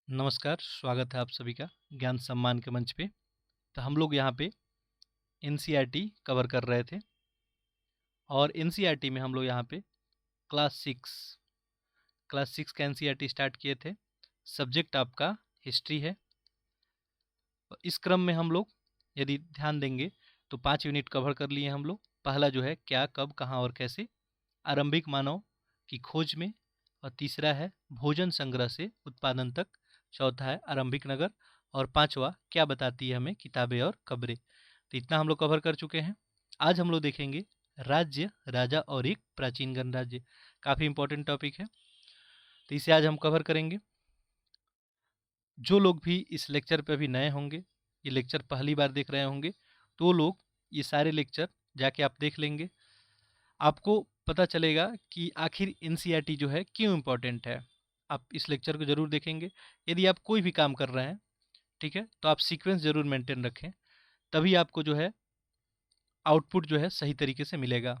नमस्कार, स्वागत है आप सभी का ज्ञान सम्मान के मंच पे। तो हम लोग यहाँ पे एनसीईआरटी कवर कर रहे थे और एनसीईआरटी में हम लोग यहाँ पे क्लास 6 का एनसीईआरटी स्टार्ट किए थे। सब्जेक्ट आपका हिस्ट्री है। इस क्रम में हम लोग यदि ध्यान देंगे तो 5 यूनिट कवर कर लिए हम लोग। पहला जो है क्या, कब, कहाँ और कैसे, आरंभिक मानव की खोज में, और तीसरा है भोजन संग्रह से उत्पादन तक, चौथा है आरंभिक नगर, और पांचवा क्या बताती है हमें किताबें और खबरें। तो इतना हम लोग कवर कर चुके हैं। आज हम लोग देखेंगे राज्य, राजा और एक प्राचीन गणराज्य। काफ़ी इंपॉर्टेंट टॉपिक है, तो इसे आज हम कवर करेंगे। जो लोग भी इस लेक्चर पे अभी नए होंगे, ये लेक्चर पहली बार देख रहे होंगे, तो वो लोग ये सारे लेक्चर जाके आप देख लेंगे। आपको पता चलेगा कि आखिर एनसीईआरटी जो है क्यों इम्पोर्टेंट है। आप इस लेक्चर को ज़रूर देखेंगे। यदि आप कोई भी काम कर रहे हैं, ठीक है, तो आप सीक्वेंस ज़रूर मेंटेन रखें, तभी आपको जो है आउटपुट जो है सही तरीके से मिलेगा।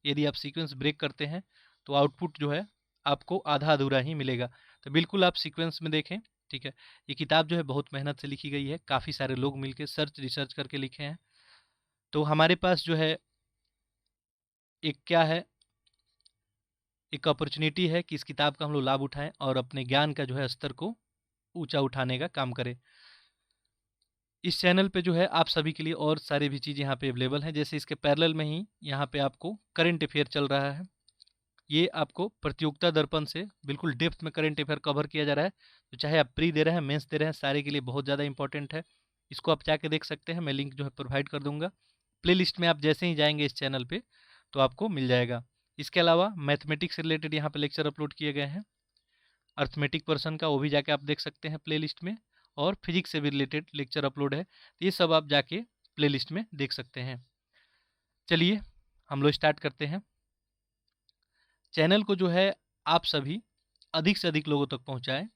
यदि आप सीक्वेंस ब्रेक करते हैं तो आउटपुट जो है आपको आधा अधूरा ही मिलेगा। तो बिल्कुल आप सीक्वेंस में देखें, ठीक है। ये किताब जो है बहुत मेहनत से लिखी गई है, काफ़ी सारे लोग मिलकर रिसर्च करके लिखे हैं। तो हमारे पास जो है एक क्या है, एक अपॉर्चुनिटी है कि इस किताब का हम लोग लाभ उठाएं और अपने ज्ञान का जो है स्तर को ऊंचा उठाने का काम करें। इस चैनल पे जो है आप सभी के लिए और सारी भी चीज़ यहाँ पे अवेलेबल हैं। जैसे इसके पैरेलल में ही यहाँ पे आपको करंट अफेयर चल रहा है। ये आपको प्रतियोगिता दर्पण से बिल्कुल डेप्थ में करंट अफेयर कवर किया जा रहा है। तो चाहे आप प्री दे रहे हैं, मेंस दे रहे हैं, सारे के लिए बहुत ज़्यादा इंपॉर्टेंट है। इसको आप जाके देख सकते हैं, मैं लिंक जो है प्रोवाइड कर दूंगा। प्लेलिस्ट में आप जैसे ही जाएंगे इस चैनल पे तो आपको मिल जाएगा। इसके अलावा मैथमेटिक्स से रिलेटेड यहाँ पे लेक्चर अपलोड किए गए हैं। अर्थमेटिक पर्सन का वो भी जाके आप देख सकते हैं प्लेलिस्ट में, और फिजिक्स से भी रिलेटेड लेक्चर अपलोड है, तो ये सब आप जाके प्लेलिस्ट में देख सकते हैं। चलिए हम लोग स्टार्ट करते हैं। चैनल को जो है आप सभी अधिक से अधिक लोगों तक पहुंचाएं,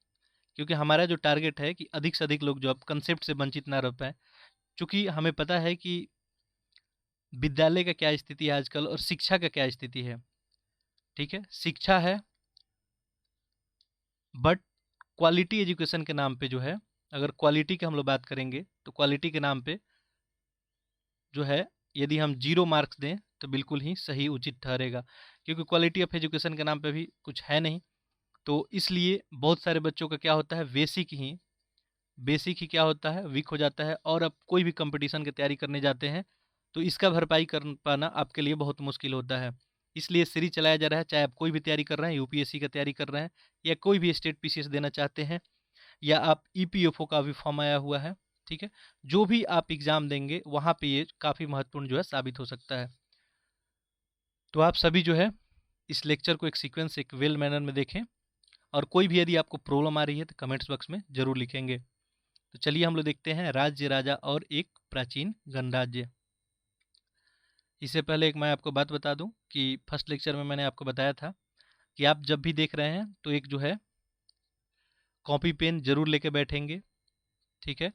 क्योंकि हमारा जो टारगेट है कि अधिक से अधिक लोग जो अब कंसेप्ट से वंचित ना रह पाए। चूँकि हमें पता है कि विद्यालय का क्या स्थिति है आजकल और शिक्षा का क्या स्थिति है, ठीक है। शिक्षा है, बट क्वालिटी एजुकेशन के नाम पे जो है, अगर क्वालिटी की हम लोग बात करेंगे तो क्वालिटी के नाम पे जो है यदि हम 0 मार्क्स दें तो बिल्कुल ही सही उचित ठहरेगा, क्योंकि क्वालिटी ऑफ एजुकेशन के नाम पे भी कुछ है नहीं। तो इसलिए बहुत सारे बच्चों का क्या होता है, बेसिक ही क्या होता है, वीक हो जाता है, और अब कोई भी कंपटीशन की तैयारी करने जाते हैं तो इसका भरपाई कर पाना आपके लिए बहुत मुश्किल होता है। इसलिए सीरीज चलाया जा रहा है, चाहे आप कोई भी तैयारी कर रहे हैं, यूपीएससी का तैयारी कर रहे हैं, या कोई भी स्टेट पीसीएस देना चाहते हैं, या आप ईपीएफओ का भी फॉर्म आया हुआ है, ठीक है। जो भी आप एग्ज़ाम देंगे वहाँ पे ये काफ़ी महत्वपूर्ण जो है साबित हो सकता है। तो आप सभी जो है इस लेक्चर को एक सीक्वेंस, एक वेल मैनर में देखें, और कोई भी यदि आपको प्रॉब्लम आ रही है तो कमेंट्स बॉक्स में ज़रूर लिखेंगे। तो चलिए हम लोग देखते हैं राज्य, राजा और एक प्राचीन गणराज्य। इससे पहले एक मैं आपको बात बता दूं कि फर्स्ट लेक्चर में मैंने आपको बताया था कि आप जब भी देख रहे हैं तो एक जो है कॉपी पेन जरूर लेके बैठेंगे, ठीक है।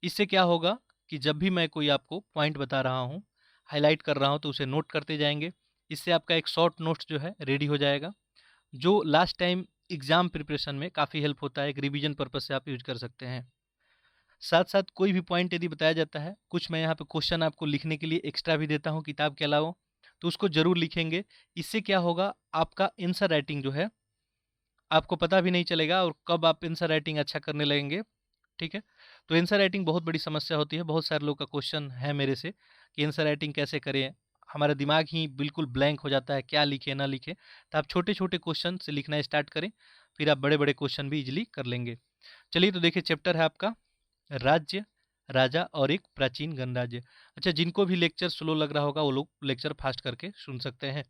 इससे क्या होगा कि जब भी मैं कोई आपको पॉइंट बता रहा हूँ, हाईलाइट कर रहा हूँ, तो उसे नोट करते जाएंगे। इससे आपका एक शॉर्ट नोट्स जो है रेडी हो जाएगा, जो लास्ट टाइम एग्जाम प्रिपरेशन में काफ़ी हेल्प होता है। एक रिवीजन पर्पज से आप यूज कर सकते हैं। साथ साथ कोई भी पॉइंट यदि बताया जाता है, कुछ मैं यहाँ पे क्वेश्चन आपको लिखने के लिए एक्स्ट्रा भी देता हूँ किताब के अलावा, तो उसको ज़रूर लिखेंगे। इससे क्या होगा, आपका आंसर राइटिंग जो है आपको पता भी नहीं चलेगा, और कब आप आंसर राइटिंग अच्छा करने लगेंगे, ठीक है। तो आंसर राइटिंग बहुत बड़ी समस्या होती है। बहुत सारे लोग का क्वेश्चन है मेरे से कि आंसर राइटिंग कैसे करें, हमारा दिमाग ही बिल्कुल ब्लैंक हो जाता है, क्या लिखे ना लिखे। तो आप छोटे छोटे क्वेश्चन से लिखना स्टार्ट करें, फिर आप बड़े बड़े क्वेश्चन भी इजिली कर लेंगे। चलिए तो देखिए, चैप्टर है आपका राज्य, राजा और एक प्राचीन गणराज्य। अच्छा, जिनको भी लेक्चर स्लो लग रहा होगा वो लोग लेक्चर फास्ट करके सुन सकते हैं।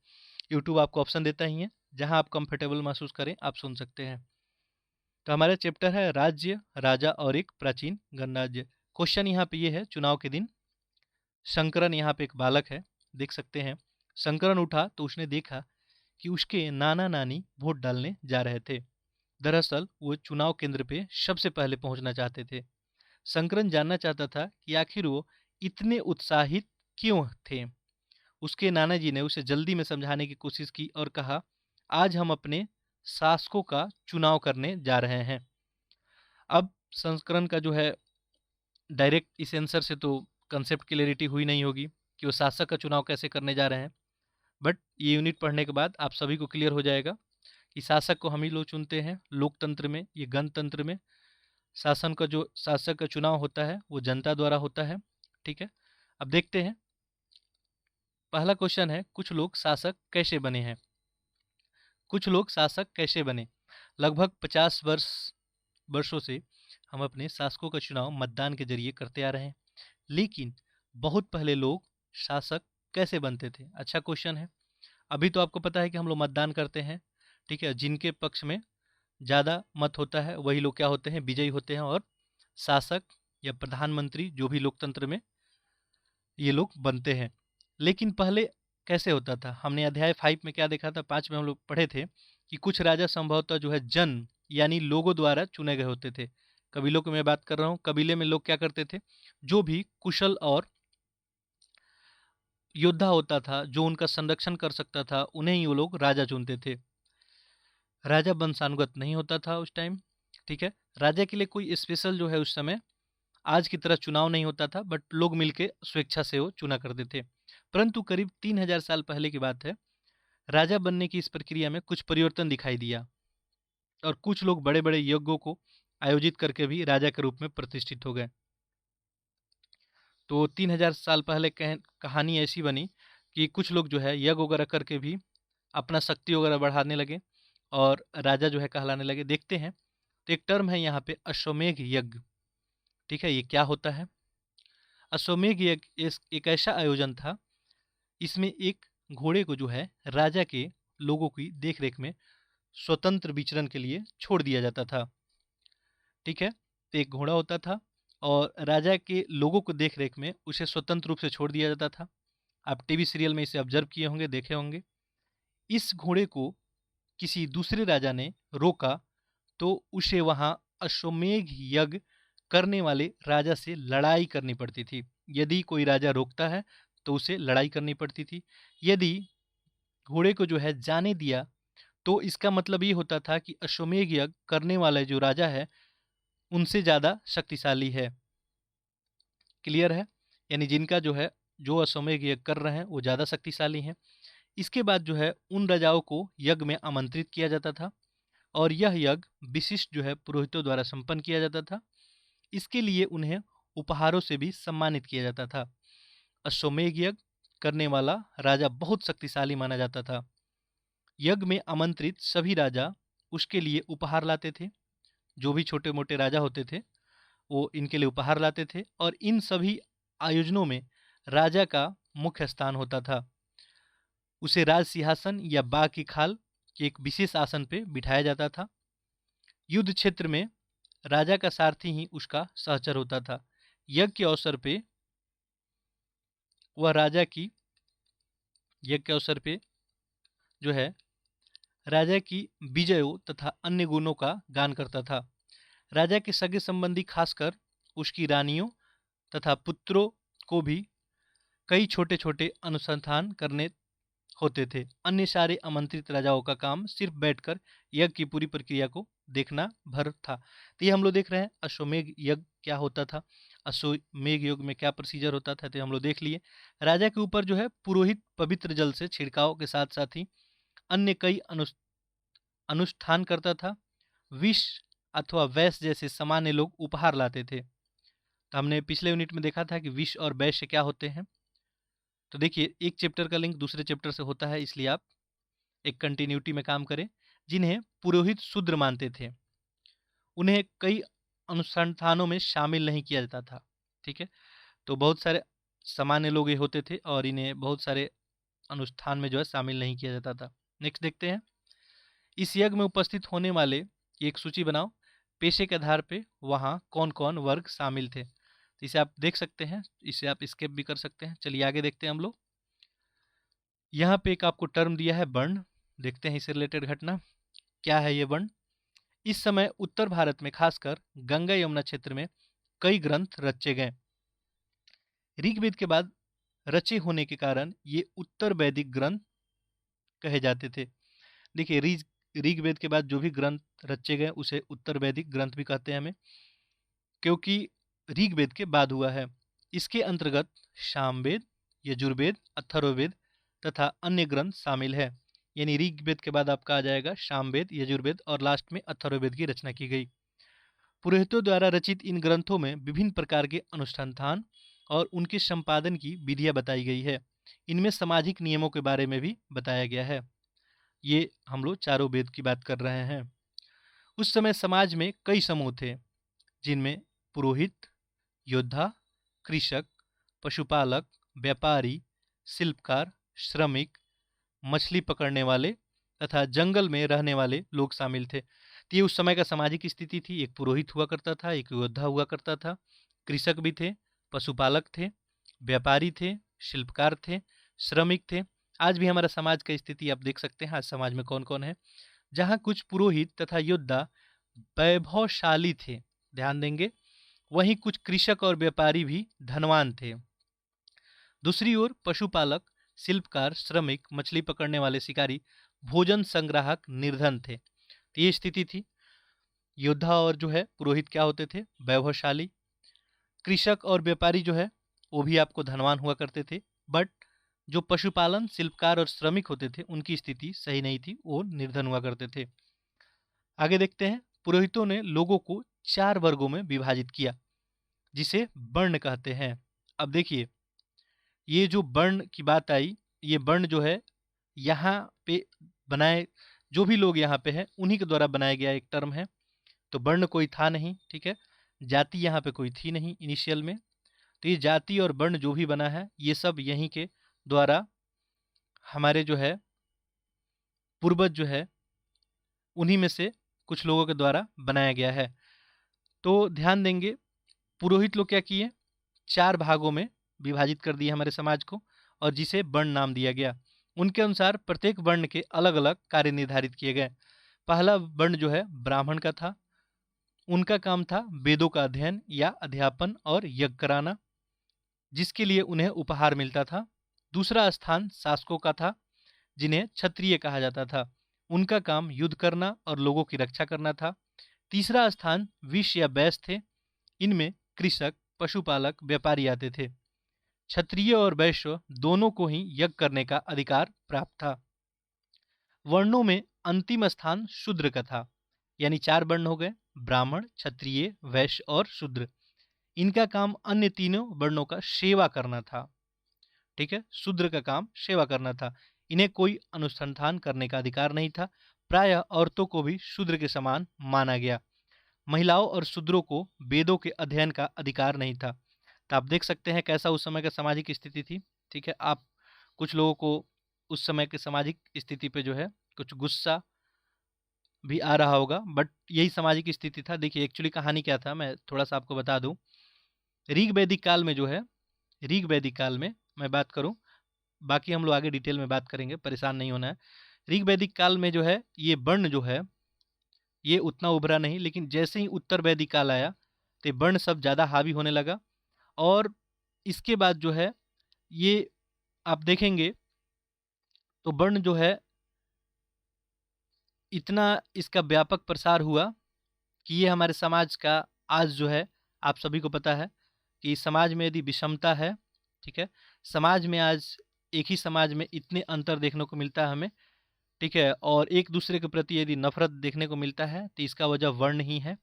यूट्यूब आपको ऑप्शन देता ही है, जहां आप कंफर्टेबल महसूस करें आप सुन सकते हैं। तो हमारा चैप्टर है राज्य, राजा और एक प्राचीन गणराज्य। क्वेश्चन यहाँ पे ये है, चुनाव के दिन शंकरन, यहाँ पे एक बालक है, देख सकते हैं। शंकरन उठा तो उसने देखा कि उसके नाना नानी वोट डालने जा रहे थे। दरअसल वो चुनाव केंद्र पे सबसे पहले पहुंचना चाहते थे। शंकरन जानना चाहता था कि आखिर वो इतने उत्साहित क्यों थे। उसके नाना जी ने उसे जल्दी में समझाने की कोशिश की और कहा, आज हम अपने शासकों का चुनाव करने जा रहे हैं। अब संस्करण का जो है डायरेक्ट इस आंसर से तो कंसेप्ट क्लियरिटी हुई नहीं होगी कि वो शासक का चुनाव कैसे करने जा रहे हैं, बट ये यूनिट पढ़ने के बाद आप सभी को क्लियर हो जाएगा कि शासक को हम ही लोग चुनते हैं लोकतंत्र में, ये गणतंत्र में शासन का जो शासक का चुनाव होता है वो जनता द्वारा होता है। ठीक है, अब देखते हैं। पहला क्वेश्चन है, कुछ लोग शासक कैसे बने हैं? कुछ लोग शासक कैसे बने? लगभग 50 वर्षों से हम अपने शासकों का चुनाव मतदान के जरिए करते आ रहे हैं, लेकिन बहुत पहले लोग शासक कैसे बनते थे? अच्छा क्वेश्चन है। अभी तो आपको पता है कि हम लोग मतदान करते हैं, ठीक है, जिनके पक्ष में ज़्यादा मत होता है वही लोग क्या होते हैं, विजयी होते हैं, और शासक या प्रधानमंत्री जो भी लोकतंत्र में ये लोग बनते हैं। लेकिन पहले कैसे होता था? हमने अध्याय 5 में क्या देखा था, 5 में हम लोग पढ़े थे कि कुछ राजा संभवतः जो है जन यानी लोगों द्वारा चुने गए होते थे। कबीलों की मैं बात कर रहा हूँ। कबीले में लोग क्या करते थे, जो भी कुशल और योद्धा होता था, जो उनका संरक्षण कर सकता था, उन्हें ही वो लोग राजा चुनते थे। राजा वंशानुगत नहीं होता था उस टाइम। ठीक है, राजा के लिए कोई स्पेशल जो है उस समय आज की तरह चुनाव नहीं होता था, बट लोग मिलके स्वेच्छा से वो चुना करते थे। परंतु करीब 3000 साल पहले की बात है, राजा बनने की इस प्रक्रिया में कुछ परिवर्तन दिखाई दिया और कुछ लोग बड़े बड़े यज्ञों को आयोजित करके भी राजा के रूप में प्रतिष्ठित हो गए। तो 3000 साल पहले कहानी ऐसी बनी कि कुछ लोग जो है यज्ञ वगैरह करके भी अपना शक्ति वगैरह बढ़ाने लगे और राजा जो है कहलाने लगे। देखते हैं, तो एक टर्म है यहाँ पे अश्वमेघ यज्ञ। ठीक है, ये क्या होता है? अश्वमेघ यज्ञ एक ऐसा आयोजन था, इसमें एक घोड़े को जो है राजा के लोगों की देखरेख में स्वतंत्र विचरण के लिए छोड़ दिया जाता था। ठीक है, तो एक घोड़ा होता था और राजा के लोगों को देखरेख में उसे स्वतंत्र रूप से छोड़ दिया जाता था। आप टीवी सीरियल में इसे ऑब्जर्व किए होंगे, देखे होंगे। इस घोड़े को किसी दूसरे राजा ने रोका तो उसे वहां अश्वमेघ यज्ञ करने वाले राजा से लड़ाई करनी पड़ती थी। यदि कोई राजा रोकता है तो उसे लड़ाई करनी पड़ती थी। यदि घोड़े को जो है जाने दिया तो इसका मतलब ये होता था कि अश्वमेघ यज्ञ करने वाला जो राजा है उनसे ज़्यादा शक्तिशाली है। क्लियर है? यानी जिनका जो है जो अश्वमेघ यज्ञ कर रहे हैं वो ज़्यादा शक्तिशाली हैं। इसके बाद जो है उन राजाओं को यज्ञ में आमंत्रित किया जाता था और यह यज्ञ विशिष्ट जो है पुरोहितों द्वारा संपन्न किया जाता था। इसके लिए उन्हें उपहारों से भी सम्मानित किया जाता था। अश्वमेघ यज्ञ करने वाला राजा बहुत शक्तिशाली माना जाता था। यज्ञ में आमंत्रित सभी राजा उसके लिए उपहार लाते थे। जो भी छोटे मोटे राजा होते थे वो इनके लिए उपहार लाते थे और इन सभी आयोजनों में राजा का मुख्य स्थान होता था। उसे राज सिंहासन या बाघ की खाल के एक विशेष आसन पे बिठाया जाता था। युद्ध क्षेत्र में राजा का सारथी ही उसका सहचर होता था। यज्ञ के अवसर पे वह राजा की यज्ञ के अवसर पे जो है राजा की विजयों तथा अन्य गुणों का गान करता था। राजा के सगे संबंधी खासकर उसकी रानियों तथा पुत्रों को भी कई छोटे छोटे अनुसंधान करने होते थे। अन्य सारे आमंत्रित राजाओं का काम सिर्फ बैठकर यज्ञ की पूरी प्रक्रिया को देखना भर था। तो ये हम लोग देख रहे हैं अश्वमेघ यज्ञ क्या होता था, अश्वमेघ यज्ञ में क्या प्रोसीजर होता था, तो हम लोग देख लिए। राजा के ऊपर जो है पुरोहित पवित्र जल से छिड़काव के साथ साथ ही अन्य कई अनुष्ठान करता था। विष अथवा वैश्य जैसे सामान्य लोग उपहार लाते थे। तो हमने पिछले यूनिट में देखा था कि विष और वैश्य क्या होते हैं। तो देखिए, एक चैप्टर का लिंक दूसरे चैप्टर से होता है, इसलिए आप एक कंटिन्यूटी में काम करें। जिन्हें पुरोहित शूद्र मानते थे उन्हें कई अनुसंधानों में शामिल नहीं किया जाता था। ठीक है, तो बहुत सारे सामान्य लोग ये होते थे और इन्हें बहुत सारे अनुष्ठान में जो है शामिल नहीं किया जाता था। नेक्स्ट देखते हैं, इस यज्ञ में उपस्थित होने वाले की एक सूची बनाओ। पेशे के आधार पे वहाँ कौन कौन वर्ग शामिल थे। तो इसे आप देख सकते हैं, इसे आप स्किप भी कर सकते हैं। चलिए आगे देखते हैं हम लोग। यहाँ पे एक आपको टर्म दिया है वर्ण, देखते हैं इससे रिलेटेड घटना क्या है। ये वर्ण इस समय उत्तर भारत में खासकर गंगा यमुना क्षेत्र में कई ग्रंथ रचे गए। ऋग्वेद के बाद रचे होने के कारण ये उत्तर वैदिक ग्रंथ कहे जाते थे। देखिए ऋग्वेद के बाद जो भी ग्रंथ रचे गए उसे उत्तर वैदिक ग्रंथ भी कहते हैं हमें, क्योंकि ऋग्वेद के बाद हुआ है। इसके अंतर्गत सामवेद, यजुर्वेद, अथर्ववेद तथा अन्य ग्रंथ शामिल है। यानी ऋग्वेद के बाद आपका आ जाएगा सामवेद, यजुर्वेद और लास्ट में अथर्ववेद की रचना की गई। पुरोहितों द्वारा रचित इन ग्रंथों में विभिन्न प्रकार के अनुष्ठान और उनके संपादन की विधियां बताई गई है। इनमें सामाजिक नियमों के बारे में भी बताया गया है। ये हम लोग चारों वेद की बात कर रहे हैं। उस समय समाज में कई समूह थे, जिनमें पुरोहित, योद्धा, कृषक, पशुपालक, व्यापारी, शिल्पकार, श्रमिक, मछली पकड़ने वाले तथा जंगल में रहने वाले लोग शामिल थे। तो ये उस समय का सामाजिक स्थिति थी। एक पुरोहित हुआ करता था, एक योद्धा हुआ करता था, कृषक भी थे, पशुपालक थे, व्यापारी थे, शिल्पकार थे, श्रमिक थे। आज भी हमारा समाज का स्थिति आप देख सकते हैं, आज समाज में कौन कौन है। जहाँ कुछ पुरोहित तथा योद्धा वैभवशाली थे, ध्यान देंगे, वहीं कुछ कृषक और व्यापारी भी धनवान थे। दूसरी ओर पशुपालक, शिल्पकार, श्रमिक, मछली पकड़ने वाले शिकारी, भोजन संग्राहक निर्धन थे। तो ये स्थिति थी। योद्धा और जो है पुरोहित क्या होते थे? वैभवशाली। कृषक और व्यापारी जो है वो भी आपको धनवान हुआ करते थे। बट जो पशुपालन, शिल्पकार और श्रमिक होते थे उनकी स्थिति सही नहीं थी, वो निर्धन हुआ करते थे। आगे देखते हैं। पुरोहितों ने लोगों को 4 वर्गों में विभाजित किया, जिसे वर्ण कहते हैं। अब देखिए, ये जो वर्ण की बात आई, ये वर्ण जो है यहाँ पे बनाए, जो भी लोग यहाँ पे हैं उन्हीं के द्वारा बनाया गया एक टर्म है। तो वर्ण कोई था नहीं, ठीक है। जाति यहाँ पे कोई थी नहीं इनिशियल में। तो ये जाति और वर्ण जो भी बना है ये सब यहीं के द्वारा हमारे जो है पूर्वज जो है उन्हीं में से कुछ लोगों के द्वारा बनाया गया है। तो ध्यान देंगे, पुरोहित लोग क्या किए, 4 भागों में विभाजित कर दिए हमारे समाज को, और जिसे वर्ण नाम दिया गया। उनके अनुसार प्रत्येक वर्ण के अलग अलग कार्य निर्धारित किए गए। पहला वर्ण जो है ब्राह्मण का था। उनका काम था वेदों का अध्ययन या अध्यापन और यज्ञ कराना, जिसके लिए उन्हें उपहार मिलता था। दूसरा स्थान शासकों का था, जिन्हें क्षत्रिय कहा जाता था। उनका काम युद्ध करना और लोगों की रक्षा करना था। तीसरा स्थान विष या वैश्य थे। इनमें कृषक, पशुपालक, व्यापारी आते थे। क्षत्रिय और वैश्य दोनों को ही यज्ञ करने का अधिकार प्राप्त था। वर्णों में अंतिम स्थान शूद्र का था। यानी 4 वर्ण हो गए, ब्राह्मण, क्षत्रिय, वैश्य और शूद्र। इनका काम अन्य तीनों वर्णों का सेवा करना था, ठीक है। शूद्र का काम सेवा करना था। इन्हें कोई अनुसंधान करने का अधिकार नहीं था। प्रायः औरतों को भी शूद्र के समान माना गया। महिलाओं और शूद्रों को वेदों के अध्ययन का अधिकार नहीं था। तो आप देख सकते हैं कैसा उस समय का सामाजिक स्थिति थी, ठीक है। आप कुछ लोगों को उस समय के सामाजिक स्थिति पे जो है कुछ गुस्सा भी आ रहा होगा, बट यही सामाजिक स्थिति था। देखिए एक्चुअली कहानी क्या था, मैं थोड़ा सा आपको बता दूं। ऋग वैदिक काल में जो है, ऋग वैदिक काल में मैं बात करूं, बाकी हम लोग आगे डिटेल में बात करेंगे, परेशान नहीं होना है। ऋग वैदिक काल में जो है ये वर्ण जो है ये उतना उभरा नहीं, लेकिन जैसे ही उत्तर वैदिक काल आया तो वर्ण सब ज़्यादा हावी होने लगा। और इसके बाद जो है ये आप देखेंगे तो वर्ण जो है इतना इसका व्यापक प्रसार हुआ कि ये हमारे समाज का आज जो है, आप सभी को पता है कि समाज में यदि विषमता है, ठीक है, समाज में आज एक ही समाज में इतने अंतर देखने को मिलता है हमें, ठीक है, और एक दूसरे के प्रति यदि नफरत देखने को मिलता है तो इसका वजह वर्ण ही है।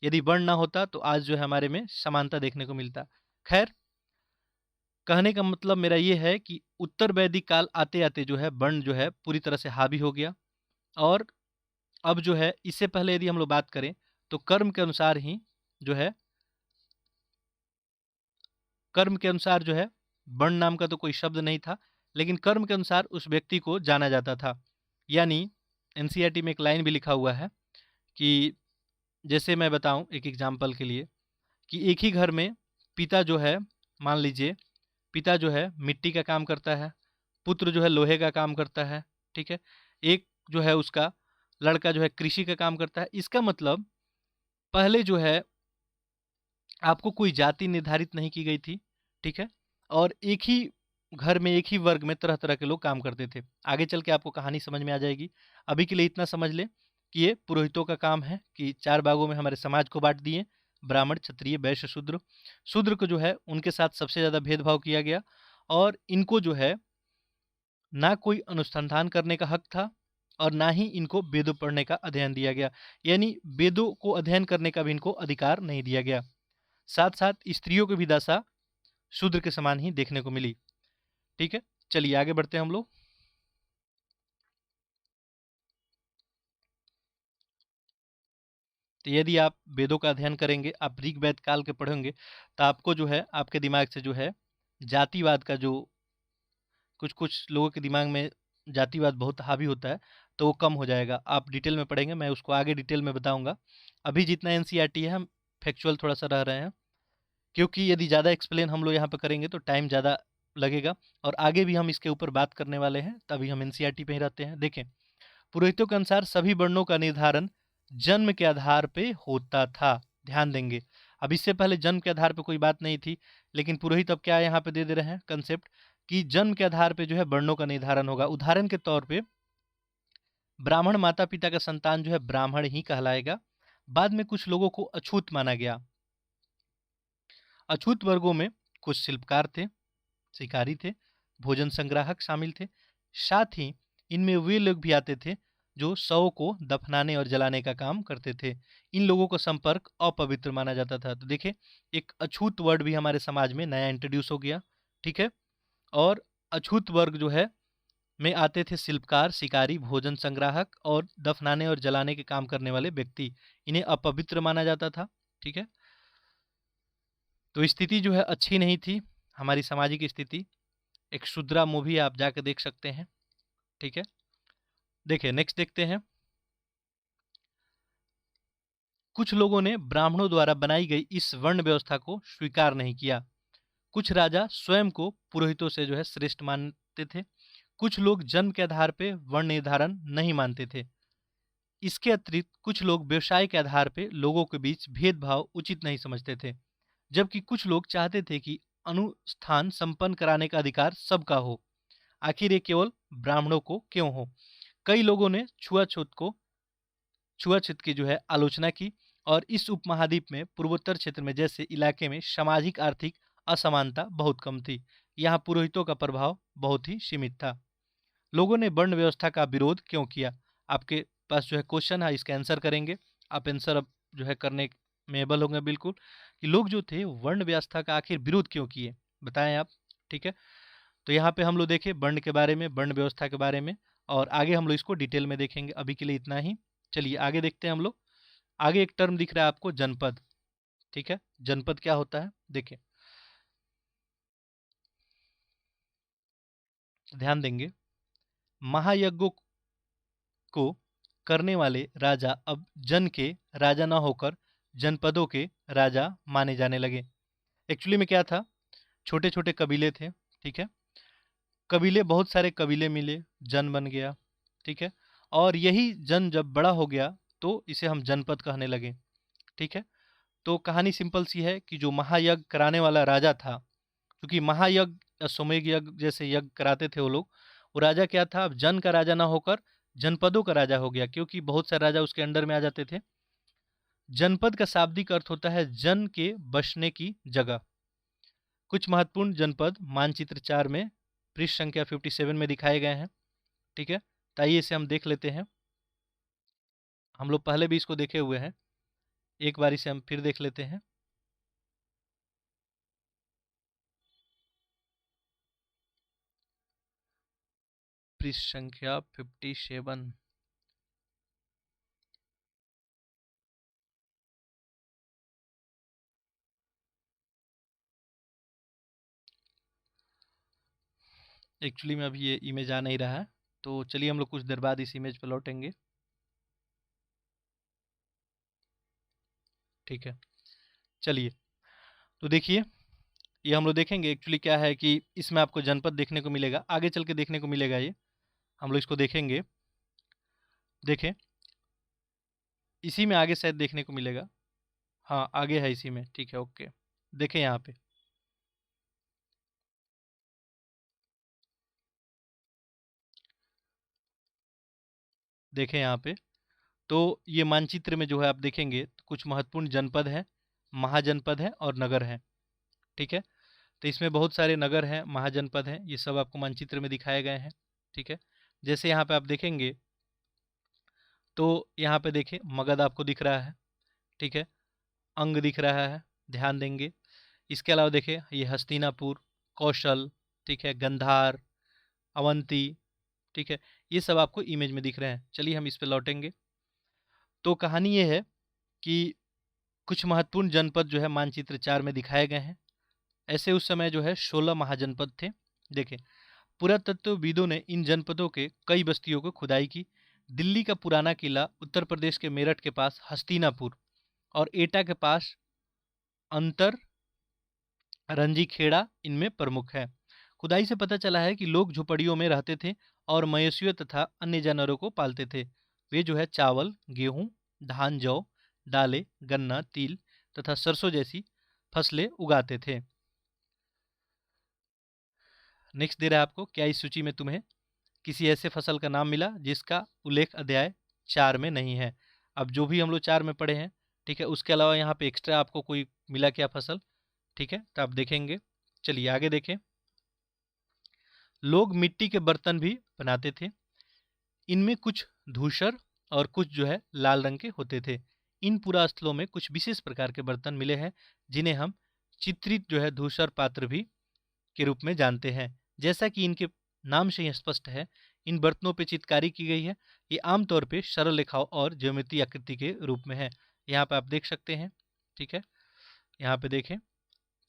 यदि वर्ण ना होता तो आज जो है हमारे में समानता देखने को मिलता। खैर, कहने का मतलब मेरा ये है कि उत्तर वैदिक काल आते आते जो है वर्ण जो है पूरी तरह से हावी हो गया। और अब जो है इससे पहले यदि हम लोग बात करें तो कर्म के अनुसार ही जो है, कर्म के अनुसार जो है, वर्ण नाम का तो कोई शब्द नहीं था, लेकिन कर्म के अनुसार उस व्यक्ति को जाना जाता था। यानी एनसीईआरटी में एक लाइन भी लिखा हुआ है कि जैसे मैं बताऊं एक एग्जाम्पल के लिए, कि एक ही घर में पिता जो है, मान लीजिए पिता जो है मिट्टी का काम करता है, पुत्र जो है लोहे का काम करता है, ठीक है, एक जो है उसका लड़का जो है कृषि का काम करता है। इसका मतलब पहले जो है आपको कोई जाति निर्धारित नहीं की गई थी, ठीक है, और एक ही घर में एक ही वर्ग में तरह तरह के लोग काम करते थे। आगे चल के आपको कहानी समझ में आ जाएगी। अभी के लिए इतना समझ ले कि ये पुरोहितों का काम है कि 4 भागों में हमारे समाज को बांट दिए, ब्राह्मण, क्षत्रिय, वैश्य, शूद्र। शूद्र को जो है उनके साथ सबसे ज़्यादा भेदभाव किया गया और इनको जो है ना कोई अनुसंधान करने का हक था और ना ही इनको वेदों पढ़ने का अध्ययन दिया गया। यानी वेदों को अध्ययन करने का भी इनको अधिकार नहीं दिया गया। साथ-साथ स्त्रियों की भी दशा शूद्र के समान ही देखने को मिली। ठीक है, चलिए आगे बढ़ते हैं हम लोग। तो यदि आप वेदों का अध्ययन करेंगे, आप ऋग्वेद काल के पढ़ेंगे, तो आपको जो है आपके दिमाग से जो है जातिवाद का जो कुछ-कुछ लोगों के दिमाग में जातिवाद बहुत हावी होता है, तो वो कम हो जाएगा। आप डिटेल में पढ़ेंगे, मैं उसको आगे डिटेल में बताऊँगा। अभी जितना एनसीईआरटी है, हम फैक्चुअल थोड़ा-सा रह रहे हैं, क्योंकि यदि ज़्यादा एक्सप्लेन हम लोग यहाँ पे करेंगे तो टाइम ज़्यादा लगेगा और आगे भी हम इसके ऊपर बात करने वाले हैं, तभी हम एनसीईआरटी पे ही रहते हैं। देखें, पुरोहितों के अनुसार सभी वर्णों का निर्धारण जन्म के आधार पे होता था। ध्यान देंगे, अब इससे पहले जन्म के आधार पे कोई बात नहीं थी, लेकिन पुरोहित अब क्या यहाँ पे दे दे रहे हैं कंसेप्ट कि जन्म के आधार पे जो है वर्णों का निर्धारण होगा। उदाहरण के तौर पे ब्राह्मण माता पिता का संतान जो है ब्राह्मण ही कहलाएगा। बाद में कुछ लोगों को अछूत माना गया। अछूत वर्गों में कुछ शिल्पकार थे, शिकारी थे, भोजन संग्राहक शामिल थे। साथ ही इनमें वे लोग भी आते थे जो शव को दफनाने और जलाने का काम करते थे। इन लोगों का संपर्क अपवित्र माना जाता था। तो देखिए, एक अछूत वर्ड भी हमारे समाज में नया इंट्रोड्यूस हो गया। ठीक है, और अछूत वर्ग जो है में आते थे शिल्पकार, शिकारी, भोजन संग्राहक और दफनाने और जलाने के काम करने वाले व्यक्ति। इन्हें अपवित्र माना जाता था। ठीक है, तो स्थिति जो है अच्छी नहीं थी, हमारी सामाजिक स्थिति। एक शुद्रा मूवी आप जाके देख सकते हैं। ठीक है, देखिए नेक्स्ट देखते हैं। कुछ लोगों ने ब्राह्मणों द्वारा बनाई गई इस वर्ण व्यवस्था को स्वीकार नहीं किया। कुछ राजा स्वयं को पुरोहितों से जो है श्रेष्ठ मानते थे। कुछ लोग जन्म के आधार पे वर्ण निर्धारण नहीं मानते थे। इसके अतिरिक्त कुछ लोग व्यवसाय के आधार पे लोगों के बीच भेदभाव उचित नहीं समझते थे, जबकि कुछ लोग चाहते थे कि अनुष्ठान संपन्न कराने का अधिकार सबका हो। आखिर ये केवल ब्राह्मणों को क्यों हो? कई लोगों ने छुआछूत की जो है आलोचना की और इस उपमहाद्वीप में पूर्वोत्तर क्षेत्र में जैसे इलाके में सामाजिक आर्थिक असमानता बहुत कम थी। यहाँ पुरोहितों का प्रभाव बहुत ही सीमित था। लोगों ने वर्ण व्यवस्था का विरोध क्यों किया? आपके पास जो है क्वेश्चन है, इसका आंसर करेंगे। आप आंसर अब जो है करने में एबल होंगे बिल्कुल, कि लोग जो थे वर्ण व्यवस्था का आखिर विरोध क्यों किए, बताएं आप। ठीक है, तो यहाँ पे हम लोग देखें वर्ण के बारे में, वर्ण व्यवस्था के बारे में, और आगे हम लोग इसको डिटेल में देखेंगे। अभी के लिए इतना ही। चलिए आगे देखते हैं हम लोग। आगे एक टर्म दिख रहा है आपको, जनपद। ठीक है, जनपद क्या होता है देखिए, ध्यान देंगे। महायज्ञों को करने वाले राजा अब जन के राजा न होकर जनपदों के राजा माने जाने लगे। एक्चुअली में क्या था, छोटे छोटे कबीले थे। ठीक है, कबीले, बहुत सारे कबीले मिले, जन बन गया। ठीक है, और यही जन जब बड़ा हो गया तो इसे हम जनपद कहने लगे। ठीक है, तो कहानी सिंपल सी है कि जो महायज्ञ कराने वाला राजा था, क्योंकि महायज्ञ या सोमेग यज्ञ जैसे यज्ञ कराते थे वो लोग, वो राजा क्या था, अब जन का राजा ना होकर जनपदों का राजा हो गया, क्योंकि बहुत सारे राजा उसके अंडर में आ जाते थे। जनपद का शाब्दिक अर्थ होता है जन के बसने की जगह। कुछ महत्वपूर्ण जनपद मानचित्र 4 में पृष्ठ संख्या 57 में दिखाए गए हैं। ठीक है, तो आइए इसे हम देख लेते हैं। हम लोग पहले भी इसको देखे हुए हैं, एक बार इसे हम फिर देख लेते हैं। पृष्ठ संख्या 57। एक्चुअली में अभी ये इमेज आ नहीं रहा है, तो चलिए हम लोग कुछ देर बाद इस इमेज पर लौटेंगे। ठीक है, चलिए, तो देखिए, ये हम लोग देखेंगे एक्चुअली क्या है कि इसमें आपको जनपद देखने को मिलेगा, आगे चल के देखने को मिलेगा ये, हम लोग इसको देखेंगे। देखें, इसी में आगे शायद देखने को मिलेगा। हाँ, आगे है इसी में। ठीक है, ओके, देखें यहाँ पे। देखें यहाँ पे, तो ये मानचित्र में जो है आप देखेंगे तो कुछ महत्वपूर्ण जनपद है, महाजनपद है और नगर है। ठीक है, तो इसमें बहुत सारे नगर हैं, महाजनपद हैं, ये सब आपको मानचित्र में दिखाए गए हैं। ठीक है, जैसे यहाँ पे आप देखेंगे तो यहाँ पे देखें मगध आपको दिख रहा है। ठीक है, अंग दिख रहा है, ध्यान देंगे। इसके अलावा देखें ये हस्तिनापुर, कौशल, ठीक है, गंधार, अवंती, ठीक है, ये सब आपको इमेज में दिख रहे हैं। चलिए हम इस पे लौटेंगे। तो कहानी ये है कि कुछ महत्वपूर्ण जनपद जो है मानचित्र 4 में दिखाए गए हैं। ऐसे उस समय जो है 16 महाजनपद थे। देखें, पुरातत्वविदों ने इन जनपदों के कई बस्तियों को खुदाई की। दिल्ली का पुराना किला, उत्तर प्रदेश के मेरठ के पास हस्तिनापुर और एटा के पास अंतर रंजी खेड़ा इनमें प्रमुख है। खुदाई से पता चला है कि लोग झुपड़ियों में रहते थे और मवेशियों तथा अन्य जानवरों को पालते थे। वे जो है चावल, गेहूं, धान, जौ, दालें, गन्ना, तिल तथा सरसों जैसी फसलें उगाते थे। नेक्स्ट दे रहा है आपको, क्या इस सूची में तुम्हें किसी ऐसे फसल का नाम मिला जिसका उल्लेख अध्याय 4 में नहीं है? अब जो भी हम लोग 4 में पढ़े हैं, ठीक है, उसके अलावा यहाँ पे एक्स्ट्रा आपको कोई मिला क्या फसल? ठीक है, तो आप देखेंगे। चलिए आगे देखें। लोग मिट्टी के बर्तन भी बनाते थे। इनमें कुछ धूसर और कुछ जो है लाल रंग के होते थे। इन पुरास्थलों में कुछ विशेष प्रकार के बर्तन मिले हैं जिन्हें हम चित्रित जो है धूसर पात्र भी के रूप में जानते हैं। जैसा कि इनके नाम से ही स्पष्ट है, इन बर्तनों पे चित्रकारी की गई है। ये आमतौर पे सरल रेखाओं और ज्योमेट्री आकृति के रूप में है। यहाँ पे आप देख सकते हैं। ठीक है, यहाँ पे देखें,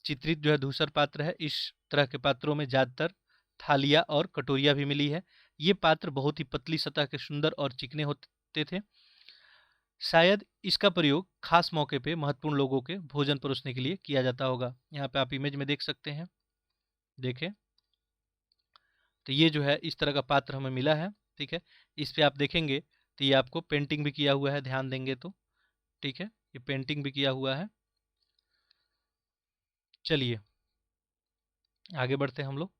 चित्रित जो है धूसर पात्र है। इस तरह के पात्रों में ज़्यादातर थालियाँ और कटोरियाँ भी मिली है। ये पात्र बहुत ही पतली सतह के, सुंदर और चिकने होते थे। शायद इसका प्रयोग खास मौके पे महत्वपूर्ण लोगों के भोजन परोसने के लिए किया जाता होगा। यहाँ पे आप इमेज में देख सकते हैं। देखें, तो ये जो है इस तरह का पात्र हमें मिला है। ठीक है, इस पे आप देखेंगे तो ये आपको पेंटिंग भी किया हुआ है, ध्यान देंगे तो। ठीक है, ये पेंटिंग भी किया हुआ है। चलिए आगे बढ़ते हैं हम लोग।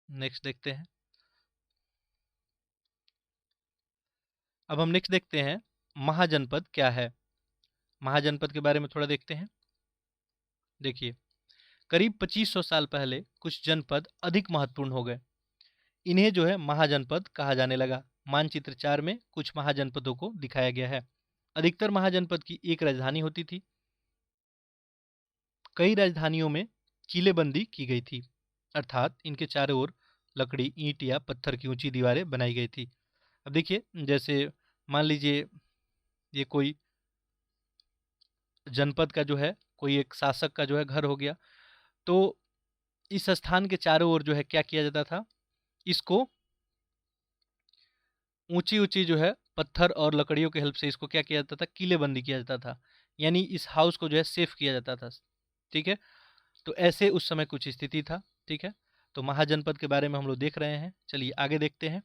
नेक्स्ट देखते हैं। अब हम नेक्स्ट देखते हैं महाजनपद क्या है। महाजनपद के बारे में थोड़ा देखते हैं। देखिए, करीब 2500 साल पहले कुछ जनपद अधिक महत्वपूर्ण हो गए। इन्हें जो है महाजनपद कहा जाने लगा। मानचित्र 4 में कुछ महाजनपदों को दिखाया गया है। अधिकतर महाजनपद की एक राजधानी होती थी। कई राजधानियों में किलेबंदी की गई थी, अर्थात इनके चारों ओर लकड़ी, ईंट या पत्थर की ऊंची दीवारें बनाई गई थी। अब देखिए, जैसे मान लीजिए ये कोई जनपद का जो है कोई एक शासक का जो है घर हो गया, तो इस स्थान के चारों ओर जो है क्या किया जाता था, इसको ऊंची ऊंची जो है पत्थर और लकड़ियों के हेल्प से इसको क्या किया जाता था, किलेबंदी किया जाता था। यानी इस हाउस को जो है सेफ किया जाता था। ठीक है, तो ऐसे उस समय कुछ स्थिति था। ठीक है, तो महाजनपद के बारे में हम लोग देख रहे हैं। चलिए आगे देखते हैं।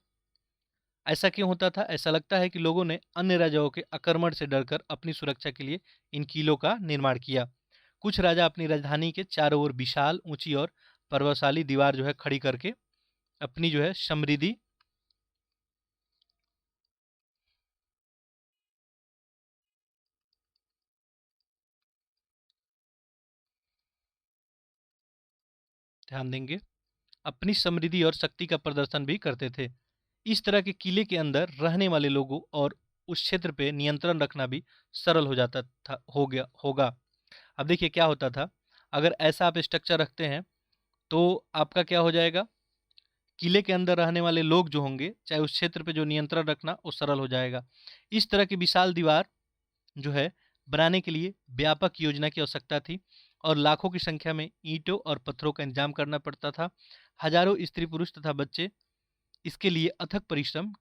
ऐसा क्यों होता था? ऐसा लगता है कि लोगों ने अन्य राजाओं के आक्रमण से डरकर अपनी सुरक्षा के लिए इन किलों का निर्माण किया। कुछ राजा अपनी राजधानी के चारों ओर विशाल, ऊंची और प्रभावशाली दीवार जो है खड़ी करके अपनी जो है समृद्धि ध्यान देंगे, अपनी समृद्धि और शक्ति का प्रदर्शन भी करते थे। इस तरह के किले के अंदर रहने वाले लोगों और उस क्षेत्र पे नियंत्रण रखना भी सरल हो जाता था, हो गया होगा। अब देखिए क्या होता था, अगर ऐसा आप स्ट्रक्चर रखते हैं तो आपका क्या हो जाएगा, किले के अंदर रहने वाले लोग जो होंगे, चाहे उस क्षेत्र पे जो नियंत्रण रखना वो सरल हो जाएगा। इस तरह की विशाल दीवार जो है बनाने के लिए व्यापक योजना की आवश्यकता थी और लाखों की संख्या में ईंटों और पत्थरों का इंतजाम करना पड़ता था। हजारों स्त्री पुरुष तथा बच्चे इसके लिए अथक परिश्रम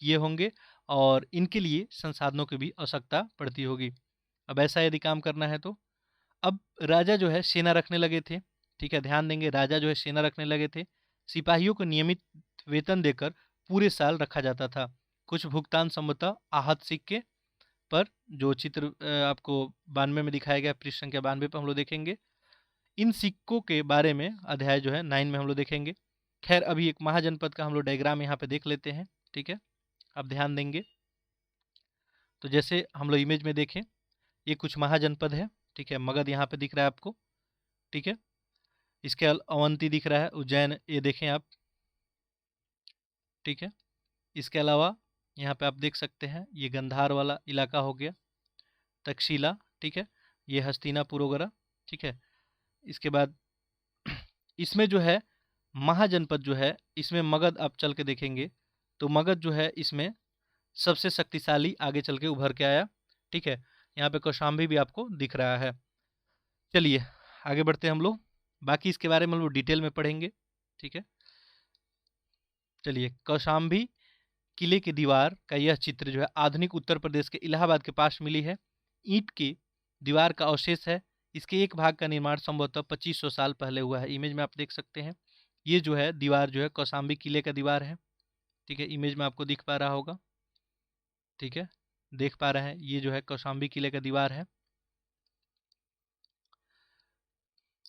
किए होंगे और इनके लिए संसाधनों की भी आवश्यकता पड़ती होगी। अब ऐसा यदि काम करना है तो अब राजा जो है सेना रखने लगे थे। ठीक है, ध्यान देंगे, राजा जो है सेना रखने लगे थे। सिपाहियों को नियमित वेतन देकर पूरे साल रखा जाता था। कुछ भुगतान संभवतः आहत सिक्के पर, जो चित्र आपको 92 में दिखाया गया, पृष्ठ संख्या 92 पर हम लोग देखेंगे। इन सिक्कों के बारे में अध्याय जो है 9 में हम लोग देखेंगे। खैर अभी एक महाजनपद का हम लोग डायग्राम यहाँ पे देख लेते हैं, ठीक है। अब ध्यान देंगे तो जैसे हम लोग इमेज में देखें, ये कुछ महाजनपद है, ठीक है। मगध यहाँ पे दिख रहा है आपको, ठीक है। इसके अवंती दिख रहा है, उज्जैन ये देखें आप, ठीक है। इसके अलावा यहाँ पे आप देख सकते हैं ये गंधार वाला इलाका हो गया, तक्षशिला, ठीक है। ये हस्तिनापुर वगैरह, ठीक है। इसके बाद इसमें जो है महाजनपद जो है, इसमें मगध आप चल के देखेंगे तो मगध जो है इसमें सबसे शक्तिशाली आगे चल के उभर के आया, ठीक है। यहाँ पे कौशाम्बी भी आपको दिख रहा है। चलिए आगे बढ़ते हैं हम लोग, बाकी इसके बारे में हम लोग डिटेल में पढ़ेंगे, ठीक है। चलिए, कौशाम्बी किले की दीवार का यह चित्र जो है आधुनिक उत्तर प्रदेश के इलाहाबाद के पास मिली है। ईंट की दीवार का अवशेष है। इसके एक भाग का निर्माण संभवतः 2500 साल पहले हुआ है। इमेज में आप देख सकते हैं, ये जो है दीवार जो है कौशाम्बी किले का दीवार है, ठीक है। इमेज में आपको दिख पा रहा होगा, ठीक है, देख पा रहे हैं, ये जो है कौशाम्बी किले का दीवार है।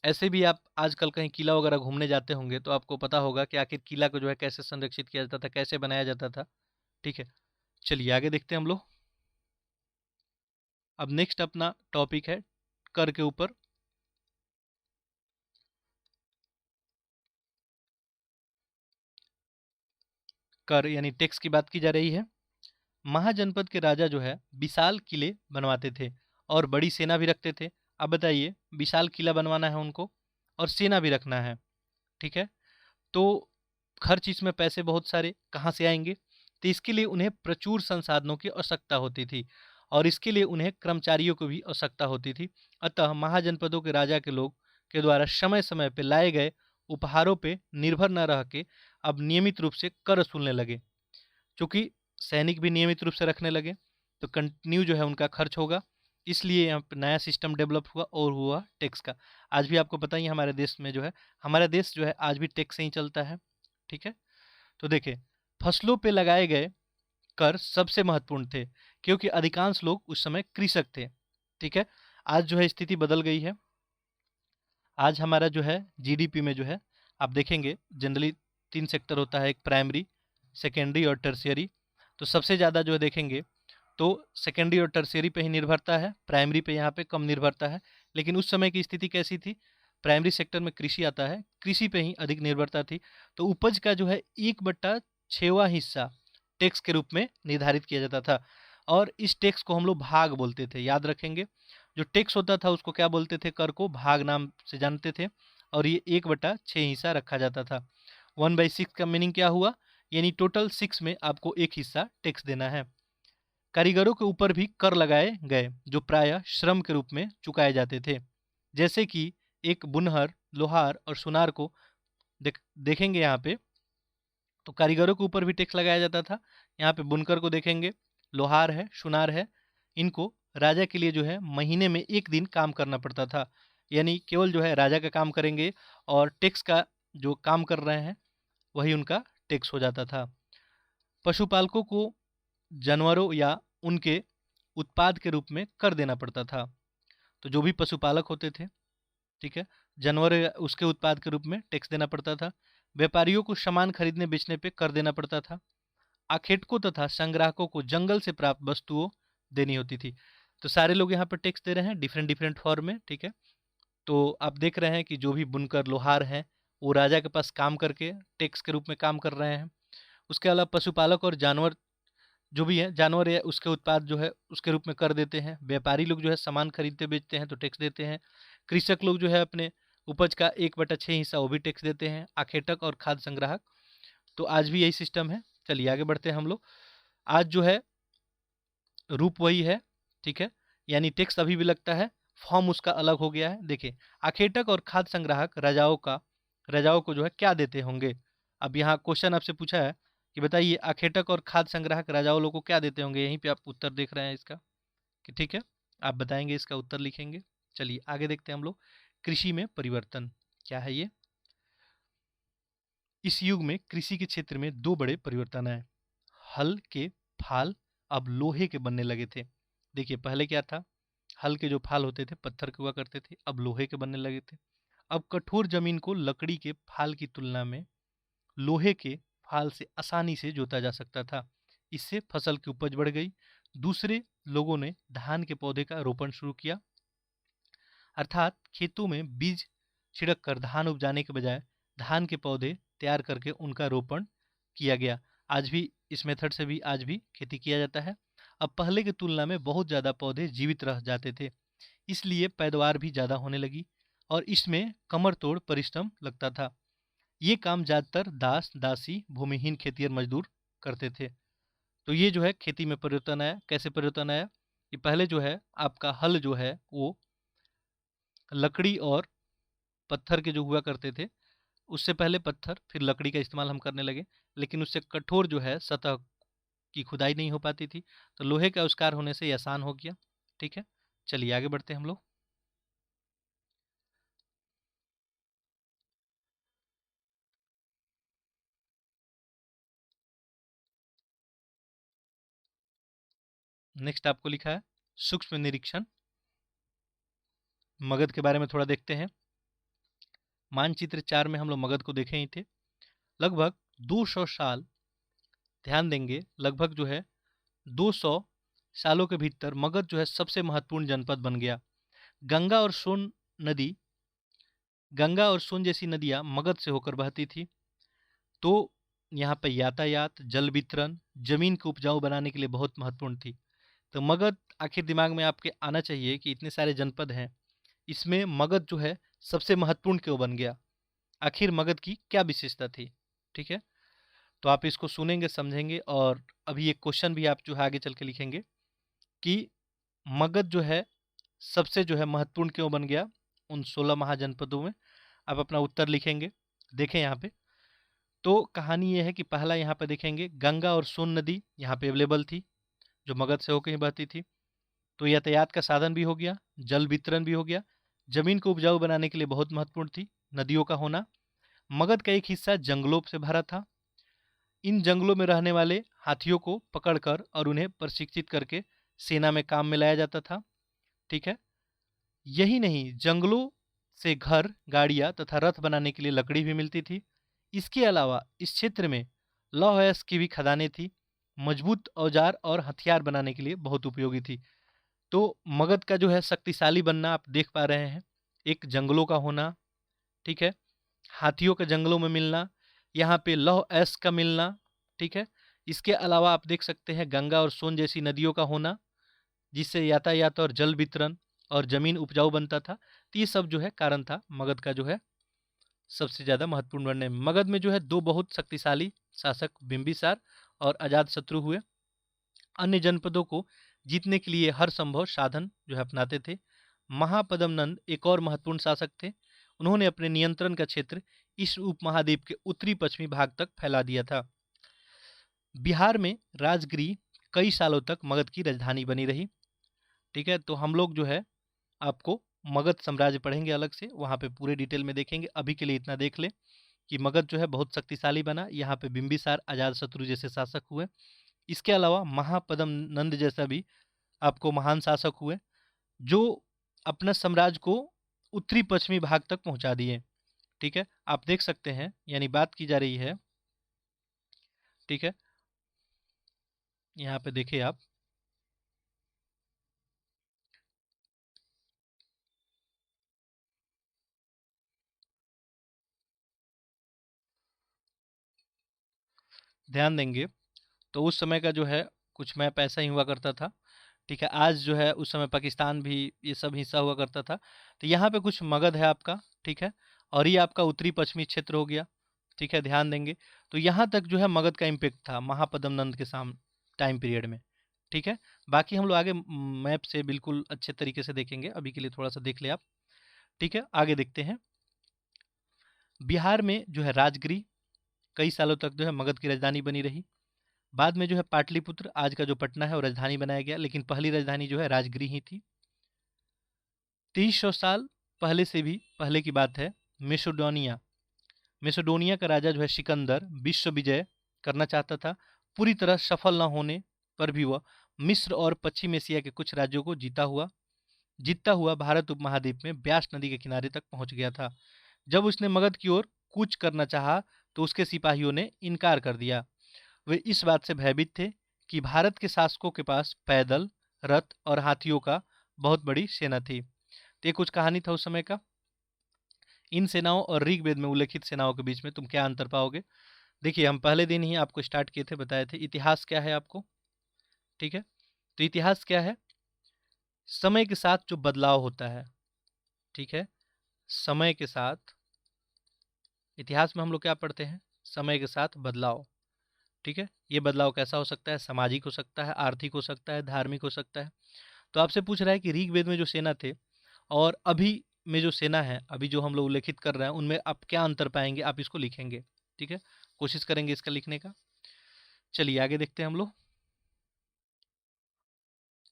ऐसे भी आप आजकल कहीं किला वगैरह घूमने जाते होंगे तो आपको पता होगा कि आखिर किला को जो है कैसे संरक्षित किया जाता था, कैसे बनाया जाता था, ठीक है। चलिए आगे देखते हैं हम लोग। अब नेक्स्ट अपना टॉपिक है कर के ऊपर। कर यानी टैक्स की बात की जा रही है। महाजनपद के राजा जो है विशाल किले बनवाते थे और बड़ी सेना भी रखते थे। अब बताइए, विशाल किला बनवाना है उनको और सेना भी रखना है, ठीक है। तो खर्च इसमें पैसे बहुत सारे कहाँ से आएंगे, तो इसके लिए उन्हें प्रचुर संसाधनों की आवश्यकता होती थी और इसके लिए उन्हें कर्मचारियों की भी आवश्यकता होती थी। अतः महाजनपदों के राजा के लोग के द्वारा समय समय पर लाए गए उपहारों पे निर्भर न रह के अब नियमित रूप से कर वसूलने लगे। चूंकि सैनिक भी नियमित रूप से रखने लगे तो कंटिन्यू जो है उनका खर्च होगा, इसलिए यहाँ पे नया सिस्टम डेवलप हुआ और हुआ टैक्स का। आज भी आपको पता ही है हमारे देश में जो है, हमारा देश जो है आज भी टैक्स से ही चलता है, ठीक है। तो देखिए, फसलों पे लगाए गए कर सबसे महत्वपूर्ण थे क्योंकि अधिकांश लोग उस समय कृषक थे, ठीक है। आज जो है स्थिति बदल गई है। आज हमारा जो है जीडीपी में जो है आप देखेंगे जनरली 3 सेक्टर होता है, एक प्राइमरी, सेकेंडरी और टर्शियरी। तो सबसे ज़्यादा जो है देखेंगे तो सेकेंडरी और टर्शियरी पे ही निर्भरता है, प्राइमरी पे यहाँ पे कम निर्भरता है। लेकिन उस समय की स्थिति कैसी थी, प्राइमरी सेक्टर में कृषि आता है, कृषि पे ही अधिक निर्भरता थी। तो उपज का जो है 1/6वां हिस्सा टैक्स के रूप में निर्धारित किया जाता था और इस टैक्स को हम लोग भाग बोलते थे, याद रखेंगे। जो टैक्स होता था उसको क्या बोलते थे, कर को भाग नाम से जानते थे और ये 1/6 हिस्सा रखा जाता था। 1/6 का मीनिंग क्या हुआ, यानी टोटल 6 में आपको एक हिस्सा टैक्स देना है। कारीगरों के ऊपर भी कर लगाए गए जो प्रायः श्रम के रूप में चुकाए जाते थे, जैसे कि एक बुनहर, लोहार और सुनार को देखेंगे यहाँ पे तो कारीगरों के ऊपर भी टैक्स लगाया जाता था। यहाँ पे बुनकर को देखेंगे, लोहार है, सुनार है, इनको राजा के लिए जो है महीने में 1 दिन काम करना पड़ता था, यानी केवल जो है राजा का काम करेंगे और टैक्स का जो काम कर रहे हैं वही उनका टैक्स हो जाता था। पशुपालकों को जानवरों या उनके उत्पाद के रूप में कर देना पड़ता था। तो जो भी पशुपालक होते थे, ठीक है, जानवर या उसके उत्पाद के रूप में टैक्स देना पड़ता था। व्यापारियों को सामान खरीदने बेचने पे कर देना पड़ता था। आखेटकों तथा संग्राहकों को जंगल से प्राप्त वस्तुओं देनी होती थी। तो सारे लोग यहाँ पर टैक्स दे रहे हैं डिफरेंट डिफरेंट फॉर्म में, ठीक है। तो आप देख रहे हैं कि जो भी बुनकर, लोहार हैं वो राजा के पास काम करके टैक्स के रूप में काम कर रहे हैं। उसके अलावा पशुपालक और जानवर जो भी है, जानवर या उसके उत्पाद जो है उसके रूप में कर देते हैं। व्यापारी लोग जो है सामान खरीदते बेचते हैं तो टैक्स देते हैं। कृषक लोग जो है अपने उपज का 1/6 हिस्सा वो भी टैक्स देते हैं। आखेटक और खाद्य संग्राहक, तो आज भी यही सिस्टम है। चलिए आगे बढ़ते हैं हम लोग। आज जो है रूप वही है, ठीक है, यानी टैक्स अभी भी लगता है, फॉर्म उसका अलग हो गया है। देखिए, आखेटक और खाद्य संग्राहक राजाओं को जो है क्या देते होंगे। अब यहाँ क्वेश्चन आपसे पूछा है कि बताइए आखेटक और खाद्य संग्राहक राजाओं लोगों को क्या देते होंगे। यहीं पे आप उत्तर देख रहे हैं इसका, कि ठीक है, आप बताएंगे, इसका उत्तर लिखेंगे। चलिए आगे देखते हैं हम लोग। कृषि में परिवर्तन क्या है ये। इस युग में कृषि के क्षेत्र में 2 बड़े परिवर्तन आए। हल के फाल अब लोहे के बनने लगे थे। देखिए, पहले क्या था, हल के जो फाल होते थे पत्थर के हुआ करते थे, अब लोहे के बनने लगे थे। अब कठोर जमीन को लकड़ी के फाल की तुलना में लोहे के फाल से आसानी से जोता जा सकता था। इससे फसल की उपज बढ़ गई। दूसरे लोगों ने धान के पौधे का रोपण शुरू किया, अर्थात खेतों में बीज छिड़क कर धान उपजाने के बजाय धान के पौधे तैयार करके उनका रोपण किया गया। आज भी इस मेथड से भी आज भी खेती किया जाता है। अब पहले की तुलना में बहुत ज़्यादा पौधे जीवित रह जाते थे, इसलिए पैदावार भी ज़्यादा होने लगी और इसमें कमर तोड़ परिश्रम लगता था। ये काम ज़्यादातर दास दासी भूमिहीन खेतिहर मजदूर करते थे। तो ये जो है खेती में परिवर्तन आया। कैसे परिवर्तन आया कि पहले जो है आपका हल जो है वो लकड़ी और पत्थर के जो हुआ करते थे, उससे पहले पत्थर फिर लकड़ी का इस्तेमाल हम करने लगे, लेकिन उससे कठोर जो है सतह की खुदाई नहीं हो पाती थी, तो लोहे का आविष्कार होने से ये आसान हो गया। ठीक है, चलिए आगे बढ़ते हैं हम लोग। नेक्स्ट आपको लिखा है सूक्ष्म निरीक्षण। मगध के बारे में थोड़ा देखते हैं। मानचित्र 4 में हम लोग मगध को देखे ही थे। लगभग 200 साल, ध्यान देंगे, लगभग जो है 200 सालों के भीतर मगध जो है सबसे महत्वपूर्ण जनपद बन गया। गंगा और सोन नदी, गंगा और सोन जैसी नदियां मगध से होकर बहती थी। तो यहाँ पे यातायात, जल वितरण, जमीन को उपजाऊ बनाने के लिए बहुत महत्वपूर्ण थी। तो मगध आखिर दिमाग में आपके आना चाहिए कि इतने सारे जनपद हैं, इसमें मगध जो है सबसे महत्वपूर्ण क्यों बन गया, आखिर मगध की क्या विशेषता थी। ठीक है, तो आप इसको सुनेंगे, समझेंगे, और अभी एक क्वेश्चन भी आप जो है आगे चल के लिखेंगे कि मगध जो है सबसे जो है महत्वपूर्ण क्यों बन गया उन 16 महाजनपदों में। आप अपना उत्तर लिखेंगे। देखें यहाँ पे, तो कहानी ये है कि पहला यहाँ पे देखेंगे गंगा और सोन नदी यहाँ पे अवेलेबल थी, जो मगध से होकर ही बहती थी। तो यातायात का साधन भी हो गया, जल वितरण भी हो गया, जमीन को उपजाऊ बनाने के लिए बहुत महत्वपूर्ण थी नदियों का होना। मगध का एक हिस्सा जंगलों से भरा था। इन जंगलों में रहने वाले हाथियों को पकड़कर और उन्हें प्रशिक्षित करके सेना में काम में लाया जाता था। ठीक है, यही नहीं, जंगलों से घर, गाड़ियां तथा रथ बनाने के लिए लकड़ी भी मिलती थी। इसके अलावा इस क्षेत्र में लौह अयस्क की भी खदानें थी, मजबूत औजार और हथियार बनाने के लिए बहुत उपयोगी थी। तो मगध का जो है शक्तिशाली बनना आप देख पा रहे हैं। एक जंगलों का होना, ठीक है, हाथियों के जंगलों में मिलना, यहाँ पे लौह अयस्क का मिलना। ठीक है, इसके अलावा आप देख सकते हैं गंगा और सोन जैसी नदियों का होना, जिससे यातायात और जल वितरण और जमीन उपजाऊ बनता था। तो ये सब जो है कारण था मगध का जो है सबसे ज़्यादा महत्वपूर्ण बनने में। मगध में जो है दो बहुत शक्तिशाली शासक बिंबिसार और अजातशत्रु हुए। अन्य जनपदों को जीतने के लिए हर संभव साधन जो है अपनाते थे। महापद्म नंद एक और महत्वपूर्ण शासक थे। उन्होंने अपने नियंत्रण का क्षेत्र इस उपमहाद्वीप के उत्तरी पश्चिमी भाग तक फैला दिया था। बिहार में राजगिरी कई सालों तक मगध की राजधानी बनी रही। ठीक है, तो हम लोग जो है आपको मगध साम्राज्य पढ़ेंगे अलग से, वहाँ पे पूरे डिटेल में देखेंगे। अभी के लिए इतना देख ले कि मगध जो है बहुत शक्तिशाली बना। यहाँ पे बिंबिसार, अजातशत्रु जैसे शासक हुए। इसके अलावा महापद्म नंद जैसा भी आपको महान शासक हुए, जो अपना साम्राज्य को उत्तरी पश्चिमी भाग तक पहुंचा दिए। ठीक है, आप देख सकते हैं, यानी बात की जा रही है। ठीक है, यहाँ पे देखिए आप, ध्यान देंगे तो उस समय का जो है कुछ मैप ऐसा ही हुआ करता था। ठीक है, आज जो है उस समय पाकिस्तान भी ये सब हिस्सा हुआ करता था। तो यहाँ पे कुछ मगध है आपका। ठीक है, और ये आपका उत्तरी पश्चिमी क्षेत्र हो गया। ठीक है, ध्यान देंगे तो यहाँ तक जो है मगध का इम्पेक्ट था महापद्म नंद के साम टाइम पीरियड में। ठीक है, बाकी हम लोग आगे मैप से बिल्कुल अच्छे तरीके से देखेंगे, अभी के लिए थोड़ा सा देख ले आप। ठीक है, आगे देखते हैं। बिहार में जो है राजगिरी कई सालों तक जो है मगध की राजधानी बनी रही। बाद में जो है पाटलिपुत्र, आज का जो पटना है, वो राजधानी बनाया गया, लेकिन पहली राजधानी जो है राजगिरी ही थी। 2300 साल पहले से भी पहले की बात है। मेसोडोनिया मेसोडोनिया का राजा जो है सिकंदर विश्व विजय करना चाहता था। पूरी तरह सफल न होने पर भी वह मिस्र और पश्चिम एशिया के कुछ राज्यों को जीतता हुआ भारत उपमहाद्वीप में ब्यास नदी के किनारे तक पहुंच गया था। जब उसने मगध की ओर कूच करना चाहा तो उसके सिपाहियों ने इनकार कर दिया। वे इस बात से भयभीत थे कि भारत के शासकों के पास पैदल, रथ और हाथियों का बहुत बड़ी सेना थी। तो ये कुछ कहानी था उस समय का। इन सेनाओं और ऋग्वेद में उल्लेखित सेनाओं के बीच में तुम क्या अंतर पाओगे? देखिए, हम पहले दिन ही आपको स्टार्ट किए थे, बताए थे इतिहास क्या है आपको। ठीक है, तो इतिहास क्या है? समय के साथ जो बदलाव होता है। ठीक है, समय के साथ, इतिहास में हम लोग क्या पढ़ते हैं? समय के साथ बदलाव। ठीक है, ये बदलाव कैसा हो सकता है? सामाजिक हो सकता है, आर्थिक हो सकता है, धार्मिक हो सकता है। तो आपसे पूछ रहा है कि ऋग्वेद में जो सेना थे और अभी में जो सेना है, अभी जो हम लोग उल्लेखित कर रहे हैं, उनमें आप क्या अंतर पाएंगे? आप इसको लिखेंगे। ठीक है, कोशिश करेंगे इसका लिखने का। चलिए आगे देखते हैं हम लोग।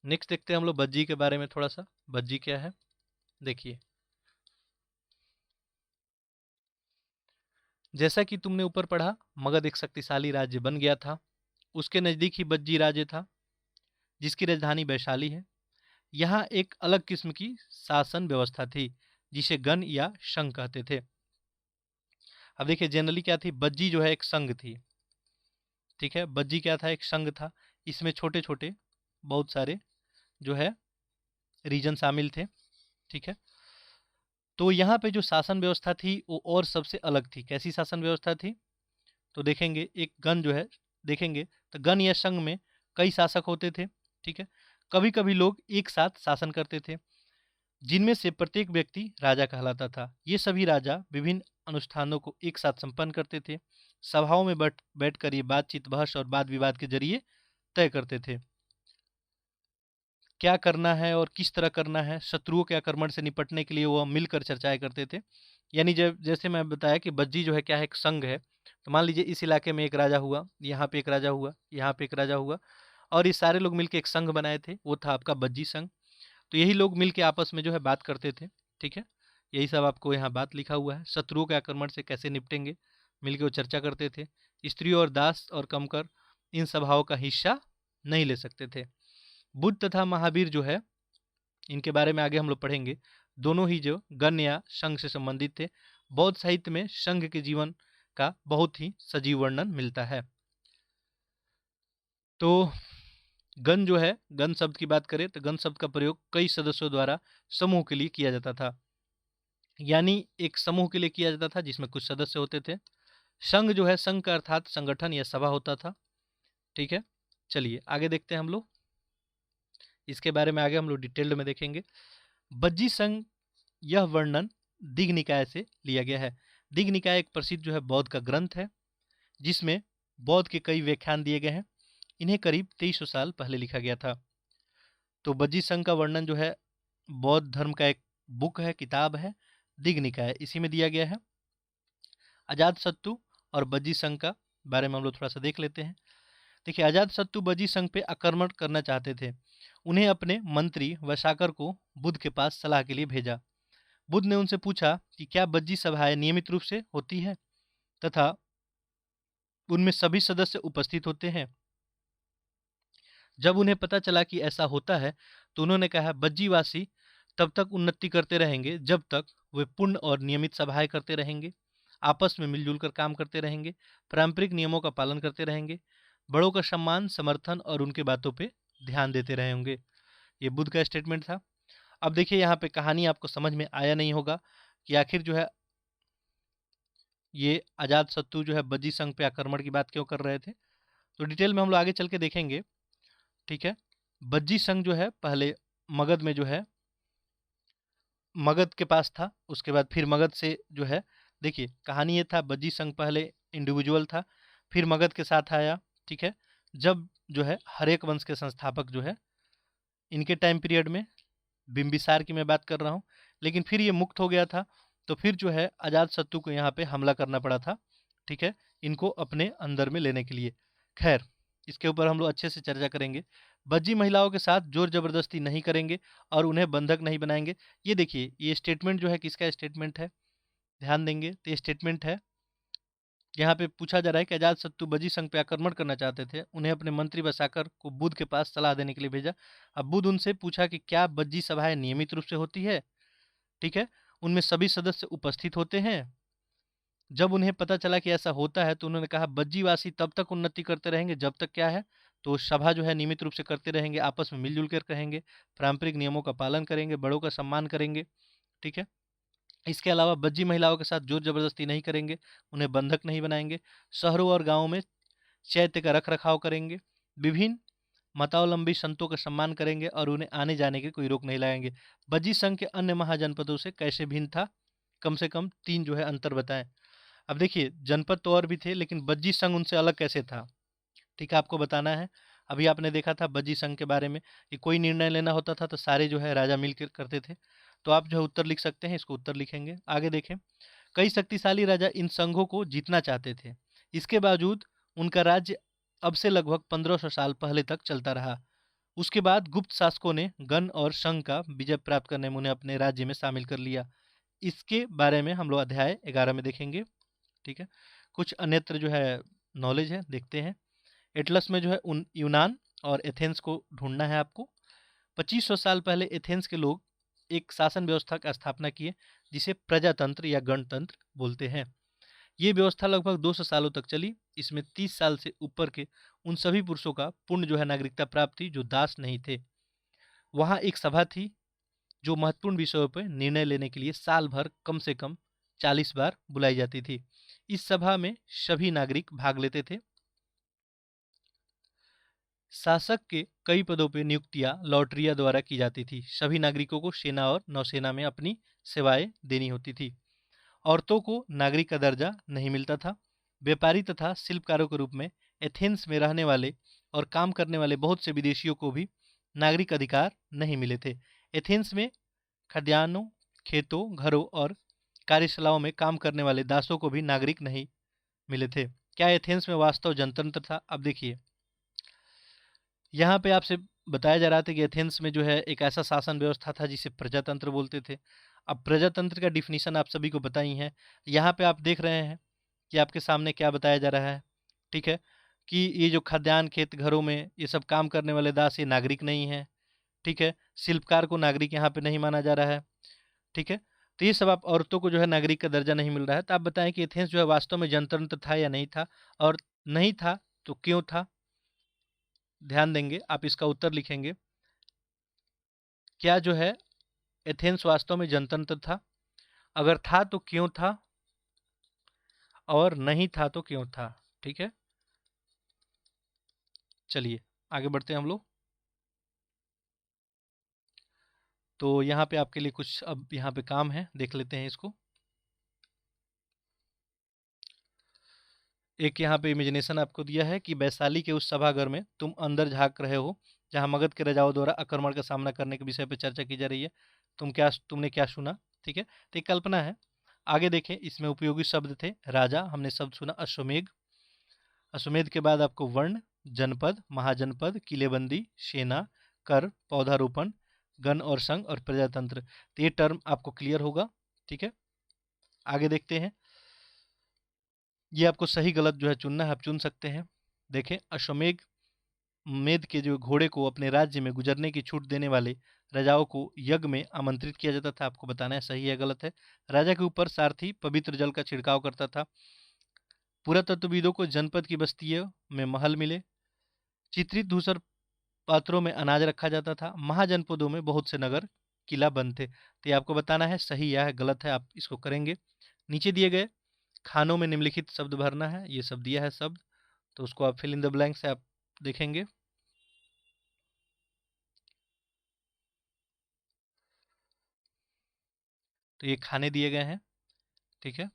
नेक्स्ट देखते हैं हम लोग बज्जी के बारे में थोड़ा सा। बज्जी क्या है? देखिए, जैसा कि तुमने ऊपर पढ़ा, मगध एक शक्तिशाली राज्य बन गया था। उसके नज़दीक ही बज्जी राज्य था, जिसकी राजधानी वैशाली है। यहाँ एक अलग किस्म की शासन व्यवस्था थी, जिसे गण या संघ कहते थे। अब देखिए, जनरली क्या थी? बज्जी जो है एक संघ थी। ठीक है, बज्जी क्या था? एक संघ था। इसमें छोटे छोटे बहुत सारे जो है रीजन शामिल थे। ठीक है, तो यहाँ पे जो शासन व्यवस्था थी वो और सबसे अलग थी। कैसी शासन व्यवस्था थी? तो देखेंगे, एक गण जो है, देखेंगे तो गण या संघ में कई शासक होते थे। ठीक है, कभी कभी लोग एक साथ शासन करते थे, जिनमें से प्रत्येक व्यक्ति राजा कहलाता था। ये सभी राजा विभिन्न अनुष्ठानों को एक साथ संपन्न करते थे। सभाओं में बैठकर ये बातचीत, बहस और वाद विवाद के जरिए तय करते थे क्या करना है और किस तरह करना है। शत्रुओं के आक्रमण से निपटने के लिए वो मिलकर चर्चाएं करते थे। यानी जब, जैसे मैं बताया कि बज्जी जो है क्या है? एक संघ है। तो मान लीजिए इस इलाके में एक राजा हुआ, यहाँ पे एक राजा हुआ, यहाँ पे एक राजा हुआ, और ये सारे लोग मिलकर एक संघ बनाए थे, वो था आपका बज्जी संघ। तो यही लोग मिलकर आपस में जो है बात करते थे। ठीक है, यही सब आपको यहाँ बात लिखा हुआ है। शत्रुओं के आक्रमण से कैसे निपटेंगे, मिलकर वो चर्चा करते थे। स्त्री और दास और कमकर इन सभाओं का हिस्सा नहीं ले सकते थे। बुद्ध तथा महावीर जो है, इनके बारे में आगे हम लोग पढ़ेंगे। दोनों ही जो गण या संघ से संबंधित थे। बौद्ध साहित्य में संघ के जीवन का बहुत ही सजीव वर्णन मिलता है। तो गण जो है, गण शब्द की बात करें तो गण शब्द का प्रयोग कई सदस्यों द्वारा समूह के लिए किया जाता था। यानी एक समूह के लिए किया जाता था जिसमें कुछ सदस्य होते थे। संघ जो है, संघ का अर्थात संगठन या सभा होता था। ठीक है, चलिए आगे देखते हैं हम लोग। इसके बारे में आगे हम लोग डिटेल्ड में देखेंगे। बज्जी संघ, यह वर्णन दिग् निकाय से लिया गया है। दिग् निकाय एक प्रसिद्ध जो है बौद्ध का ग्रंथ है, जिसमें बौद्ध के कई व्याख्यान दिए गए हैं। इन्हें करीब 2300 साल पहले लिखा गया था। तो बज्जी संघ का वर्णन जो है बौद्ध धर्म का एक बुक है, किताब है, दिग् निकाय, इसी में दिया गया है। अजातशत्रु और बज्जी संघ का बारे में हम लोग थोड़ा सा देख लेते हैं। देखिए, अजातशत्रु बज्जी संघ पे आक्रमण करना चाहते थे। उन्हें अपने मंत्री वशाकर को बुद्ध के पास सलाह के लिए भेजा। बुद्ध ने उनसे पूछा कि क्या बज्जी सभाएं नियमित रूप से होती है तथा उनमें सभी सदस्य उपस्थित होते हैं। जब उन्हें पता चला कि ऐसा होता है तो उन्होंने कहा, बज्जीवासी तब तक उन्नति करते रहेंगे जब तक वे पूर्ण और नियमित सभाएं करते रहेंगे, आपस में मिलजुल कर काम करते रहेंगे, पारंपरिक नियमों का पालन करते रहेंगे, बड़ों का सम्मान, समर्थन और उनके बातों पे ध्यान देते रहे होंगे। ये बुद्ध का स्टेटमेंट था। अब देखिए, यहाँ पे कहानी आपको समझ में आया नहीं होगा कि आखिर जो है ये अजातशत्रु जो है बज्जी संघ पे आक्रमण की बात क्यों कर रहे थे। तो डिटेल में हम लोग आगे चल के देखेंगे। ठीक है, बज्जी संघ जो है पहले मगध में जो है, मगध के पास था। उसके बाद फिर मगध से जो है, देखिए कहानी ये था, बज्जी संघ पहले इंडिविजुअल था, फिर मगध के साथ आया। ठीक है, जब जो है हरेक वंश के संस्थापक जो है, इनके टाइम पीरियड में, बिंबिसार की मैं बात कर रहा हूँ, लेकिन फिर ये मुक्त हो गया था। तो फिर जो है अजातशत्रु को यहाँ पे हमला करना पड़ा था। ठीक है, इनको अपने अंदर में लेने के लिए। खैर, इसके ऊपर हम लोग अच्छे से चर्चा करेंगे। बज्जी महिलाओं के साथ जोर जबरदस्ती नहीं करेंगे और उन्हें बंधक नहीं बनाएंगे। ये देखिए, ये स्टेटमेंट जो है किसका स्टेटमेंट है, ध्यान देंगे तो ये स्टेटमेंट है, यहाँ पे पूछा जा रहा है कि अजातशत्रु बज्जी संघ पे आक्रमण करना चाहते थे। उन्हें अपने मंत्री वसाकर को बुद्ध के पास सलाह देने के लिए भेजा। अब बुद्ध उनसे पूछा कि क्या बज्जी सभाएं नियमित रूप से होती है। ठीक है, उनमें सभी सदस्य उपस्थित होते हैं। जब उन्हें पता चला कि ऐसा होता है तो उन्होंने कहा बज्जीवासी तब तक उन्नति करते रहेंगे जब तक क्या है, तो सभा जो है नियमित रूप से करते रहेंगे, आपस में मिलजुल कर रहेंगे, पारंपरिक नियमों का पालन करेंगे, बड़ों का सम्मान करेंगे। ठीक है। इसके अलावा बज्जी महिलाओं के साथ जोर जबरदस्ती नहीं करेंगे, उन्हें बंधक नहीं बनाएंगे, शहरों और गांवों में चैत्य का रख रखाव करेंगे, विभिन्न मतावलंबी संतों का सम्मान करेंगे और उन्हें आने जाने की कोई रोक नहीं लगाएंगे। बज्जी संघ के अन्य महाजनपदों से कैसे भिन्न था, कम से कम 3 जो है अंतर बताएं। अब देखिए जनपद तो और भी थे लेकिन बज्जी संघ उनसे अलग कैसे था, ठीक है, आपको बताना है। अभी आपने देखा था बज्जी संघ के बारे में कि कोई निर्णय लेना होता था तो सारे जो है राजा मिलकर करते थे। तो आप जो है उत्तर लिख सकते हैं, इसको उत्तर लिखेंगे। आगे देखें, कई शक्तिशाली राजा इन संघों को जीतना चाहते थे, इसके बावजूद उनका राज्य अब से लगभग 1500 साल पहले तक चलता रहा। उसके बाद गुप्त शासकों ने गण और संघ का विजय प्राप्त करने में उन्हें अपने राज्य में शामिल कर लिया। इसके बारे में हम लोग अध्याय 11 में देखेंगे। ठीक है, कुछ अन्यत्र जो है नॉलेज है, देखते हैं। एटलस में जो है उन यूनान और एथेंस को ढूंढना है आपको। 2500 साल पहले एथेंस के लोग एक शासन व्यवस्था का स्थापना किए जिसे प्रजातंत्र या गणतंत्र बोलते हैं। ये व्यवस्था लगभग 200 सालों तक चली। इसमें 30 साल से ऊपर के उन सभी पुरुषों का पूर्ण जो है नागरिकता प्राप्त थी जो दास नहीं थे। वहाँ एक सभा थी जो महत्वपूर्ण विषयों पर निर्णय लेने के लिए साल भर कम से कम 40 बार बुलाई जाती थी। इस सभा में सभी नागरिक भाग लेते थे। शासक के कई पदों पर नियुक्तियां लॉटरिया द्वारा की जाती थी। सभी नागरिकों को सेना और नौसेना में अपनी सेवाएं देनी होती थी। औरतों को नागरिक का दर्जा नहीं मिलता था। व्यापारी तथा शिल्पकारों के रूप में एथेंस में रहने वाले और काम करने वाले बहुत से विदेशियों को भी नागरिक अधिकार नहीं मिले थे। एथेंस में खद्यानों, खेतों, घरों और कार्यशालाओं में काम करने वाले दासों को भी नागरिक नहीं मिले थे। क्या एथेंस में वास्तव जनतंत्र था? अब देखिए, यहाँ पे आपसे बताया जा रहा था कि एथेंस में जो है एक ऐसा शासन व्यवस्था था जिसे प्रजातंत्र बोलते थे। अब प्रजातंत्र का डिफिनीशन आप सभी को पता ही है। यहाँ पे आप देख रहे हैं कि आपके सामने क्या बताया जा रहा है। ठीक है, कि ये जो खाद्यान्न, खेत, घरों में ये सब काम करने वाले दास ये नागरिक नहीं है। ठीक है, शिल्पकार को नागरिक यहाँ पे नहीं माना जा रहा है। ठीक है, तो ये सब आप औरतों को जो है नागरिक का दर्जा नहीं मिल रहा है। तो आप बताएं कि एथेंस जो है वास्तव में जनतंत्र था या नहीं था, और नहीं था तो क्यों था? ध्यान देंगे, आप इसका उत्तर लिखेंगे। क्या जो है एथेंस वास्तव में जनतंत्र था? अगर था तो क्यों था, और नहीं था तो क्यों था? ठीक है, चलिए आगे बढ़ते हैं हम लोग। तो यहाँ पे आपके लिए कुछ अब यहाँ पे काम है, देख लेते हैं इसको। एक यहाँ पे इमेजिनेशन आपको दिया है कि वैशाली के उस सभागार में तुम अंदर झांक रहे हो जहाँ मगध के राजाओं द्वारा आक्रमण का सामना करने के विषय पर चर्चा की जा रही है। तुमने क्या सुना? ठीक है, तो एक कल्पना है। आगे देखें, इसमें उपयोगी शब्द थे राजा, हमने शब्द सुना अश्वमेघ। अश्वमेध के बाद आपको वर्ण, जनपद, महाजनपद, किलेबंदी, सेना, कर, पौधारोपण, गण और संघ और प्रजातंत्र। तो ये टर्म आपको क्लियर होगा। ठीक है, आगे देखते हैं। ये आपको सही गलत जो है चुनना है, आप चुन सकते हैं। देखें, अश्वमेध मेध के जो घोड़े को अपने राज्य में गुजरने की छूट देने वाले राजाओं को यज्ञ में आमंत्रित किया जाता था। आपको बताना है सही है गलत है। राजा के ऊपर सारथी पवित्र जल का छिड़काव करता था। पुरातत्वविदों को जनपद की बस्तियों में महल मिले। चित्रित धूसर पात्रों में अनाज रखा जाता था। महाजनपदों में बहुत से नगर किला बंद थे। तो ये आपको बताना है सही या है गलत है, आप इसको करेंगे। नीचे दिए गए खानों में निम्नलिखित शब्द भरना है। ये सब दिया है शब्द, तो उसको आप फिल इन द ब्लैंक से आप देखेंगे। तो ये खाने दिए गए हैं। ठीक है,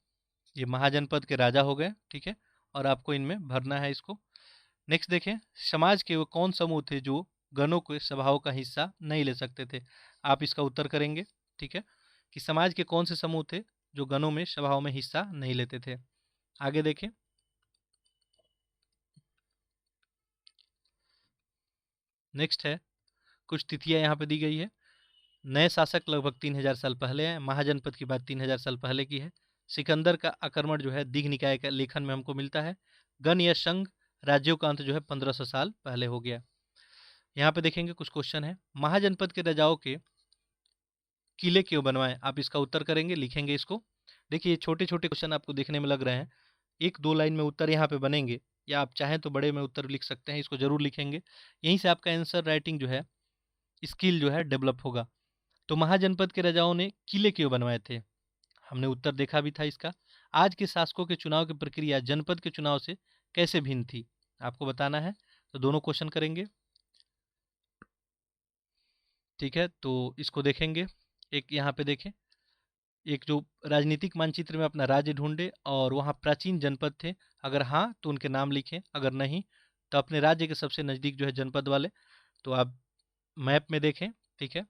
ये महाजनपद के राजा हो गए। ठीक है, और आपको इनमें भरना है इसको। नेक्स्ट देखें, समाज के वो कौन समूह थे जो गणों के सभाओं का हिस्सा नहीं ले सकते थे? आप इसका उत्तर करेंगे। ठीक है, कि समाज के कौन से समूह थे जो गणों में सभाओं में हिस्सा नहीं लेते थे? आगे देखें, नेक्स्ट है, कुछ तिथियां यहाँ पे दी गई है। नए शासक लगभग 3000 साल पहले हैं। महाजनपद की बात 3000 साल पहले की है। सिकंदर का आक्रमण जो है दीघ निकाय के लेखन में हमको मिलता है। गण या संघ राज्यों का अंत जो है 1500 साल पहले हो गया। यहाँ पे देखेंगे कुछ क्वेश्चन है। महाजनपद के राजाओं के किले क्यों बनवाए? आप इसका उत्तर करेंगे, लिखेंगे इसको। देखिए छोटे छोटे क्वेश्चन आपको देखने में लग रहे हैं, एक दो लाइन में उत्तर यहाँ पे बनेंगे, या आप चाहें तो बड़े में उत्तर लिख सकते हैं, इसको जरूर लिखेंगे। यहीं से आपका आंसर राइटिंग जो है, स्किल जो है डेवलप होगा। तो महाजनपद के राजाओं ने किले क्यों बनवाए थे? हमने उत्तर देखा भी था इसका। आज के शासकों के चुनाव की प्रक्रिया जनपद के चुनाव से कैसे भिन्न थी? आपको बताना है। तो दोनों क्वेश्चन करेंगे। ठीक है, तो इसको देखेंगे। एक यहाँ पे देखें, एक जो राजनीतिक मानचित्र में अपना राज्य ढूंढे और वहाँ प्राचीन जनपद थे, अगर हाँ तो उनके नाम लिखें, अगर नहीं तो अपने राज्य के सबसे नज़दीक जो है जनपद वाले, तो आप मैप में देखें। ठीक है,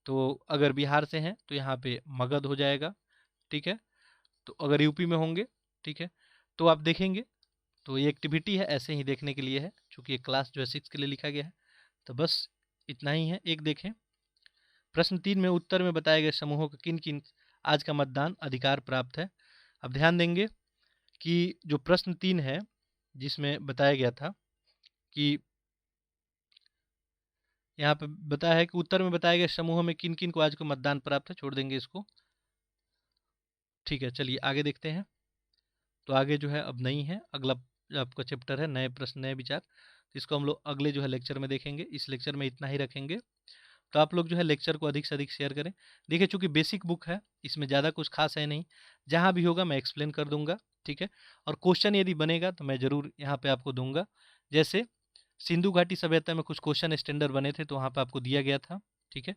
तो अगर बिहार से हैं तो यहाँ पे मगध हो जाएगा। ठीक है, तो अगर यूपी में होंगे, ठीक है, तो आप देखेंगे। तो ये एक्टिविटी है, ऐसे ही देखने के लिए है, चूंकि ये क्लास जो है 6 के लिए लिखा गया है। तो बस इतना ही है। एक देखें, प्रश्न 3 में उत्तर में बताए गए समूहों को किन किन आज का मतदान अधिकार प्राप्त है। अब ध्यान देंगे कि जो प्रश्न 3 है, जिसमें बताया गया था कि यहाँ पे बताया है कि उत्तर में बताए गए समूहों में किन किन को आज को मतदान प्राप्त है, छोड़ देंगे इसको। ठीक है, चलिए आगे देखते हैं। तो आगे जो है अब नहीं है, अगला जो आपका चैप्टर है नए प्रश्न नए विचार, तो इसको हम लोग अगले जो है लेक्चर में देखेंगे। इस लेक्चर में इतना ही रखेंगे। तो आप लोग जो है लेक्चर को अधिक से अधिक शेयर करें। देखिए चूंकि बेसिक बुक है, इसमें ज़्यादा कुछ खास है नहीं, जहाँ भी होगा मैं एक्सप्लेन कर दूंगा। ठीक है, और क्वेश्चन यदि बनेगा तो मैं ज़रूर यहाँ पे आपको दूंगा। जैसे सिंधु घाटी सभ्यता में कुछ क्वेश्चन स्टैंडर्ड बने थे, तो वहाँ पे आपको दिया गया था। ठीक है,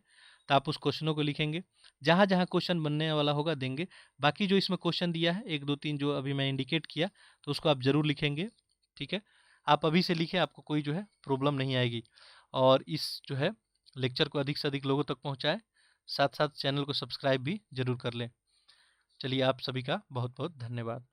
तो आप उस क्वेश्चनों को लिखेंगे, जहाँ जहाँ क्वेश्चन बनने वाला होगा देंगे। बाकी जो इसमें क्वेश्चन दिया है 1 2 3 जो अभी मैं इंडिकेट किया, तो उसको आप ज़रूर लिखेंगे। ठीक है, आप अभी से लिखें, आपको कोई जो है प्रॉब्लम नहीं आएगी। और इस जो है लेक्चर को अधिक से अधिक लोगों तक पहुँचाएँ, साथ साथ चैनल को सब्सक्राइब भी ज़रूर कर लें। चलिए आप सभी का बहुत बहुत धन्यवाद।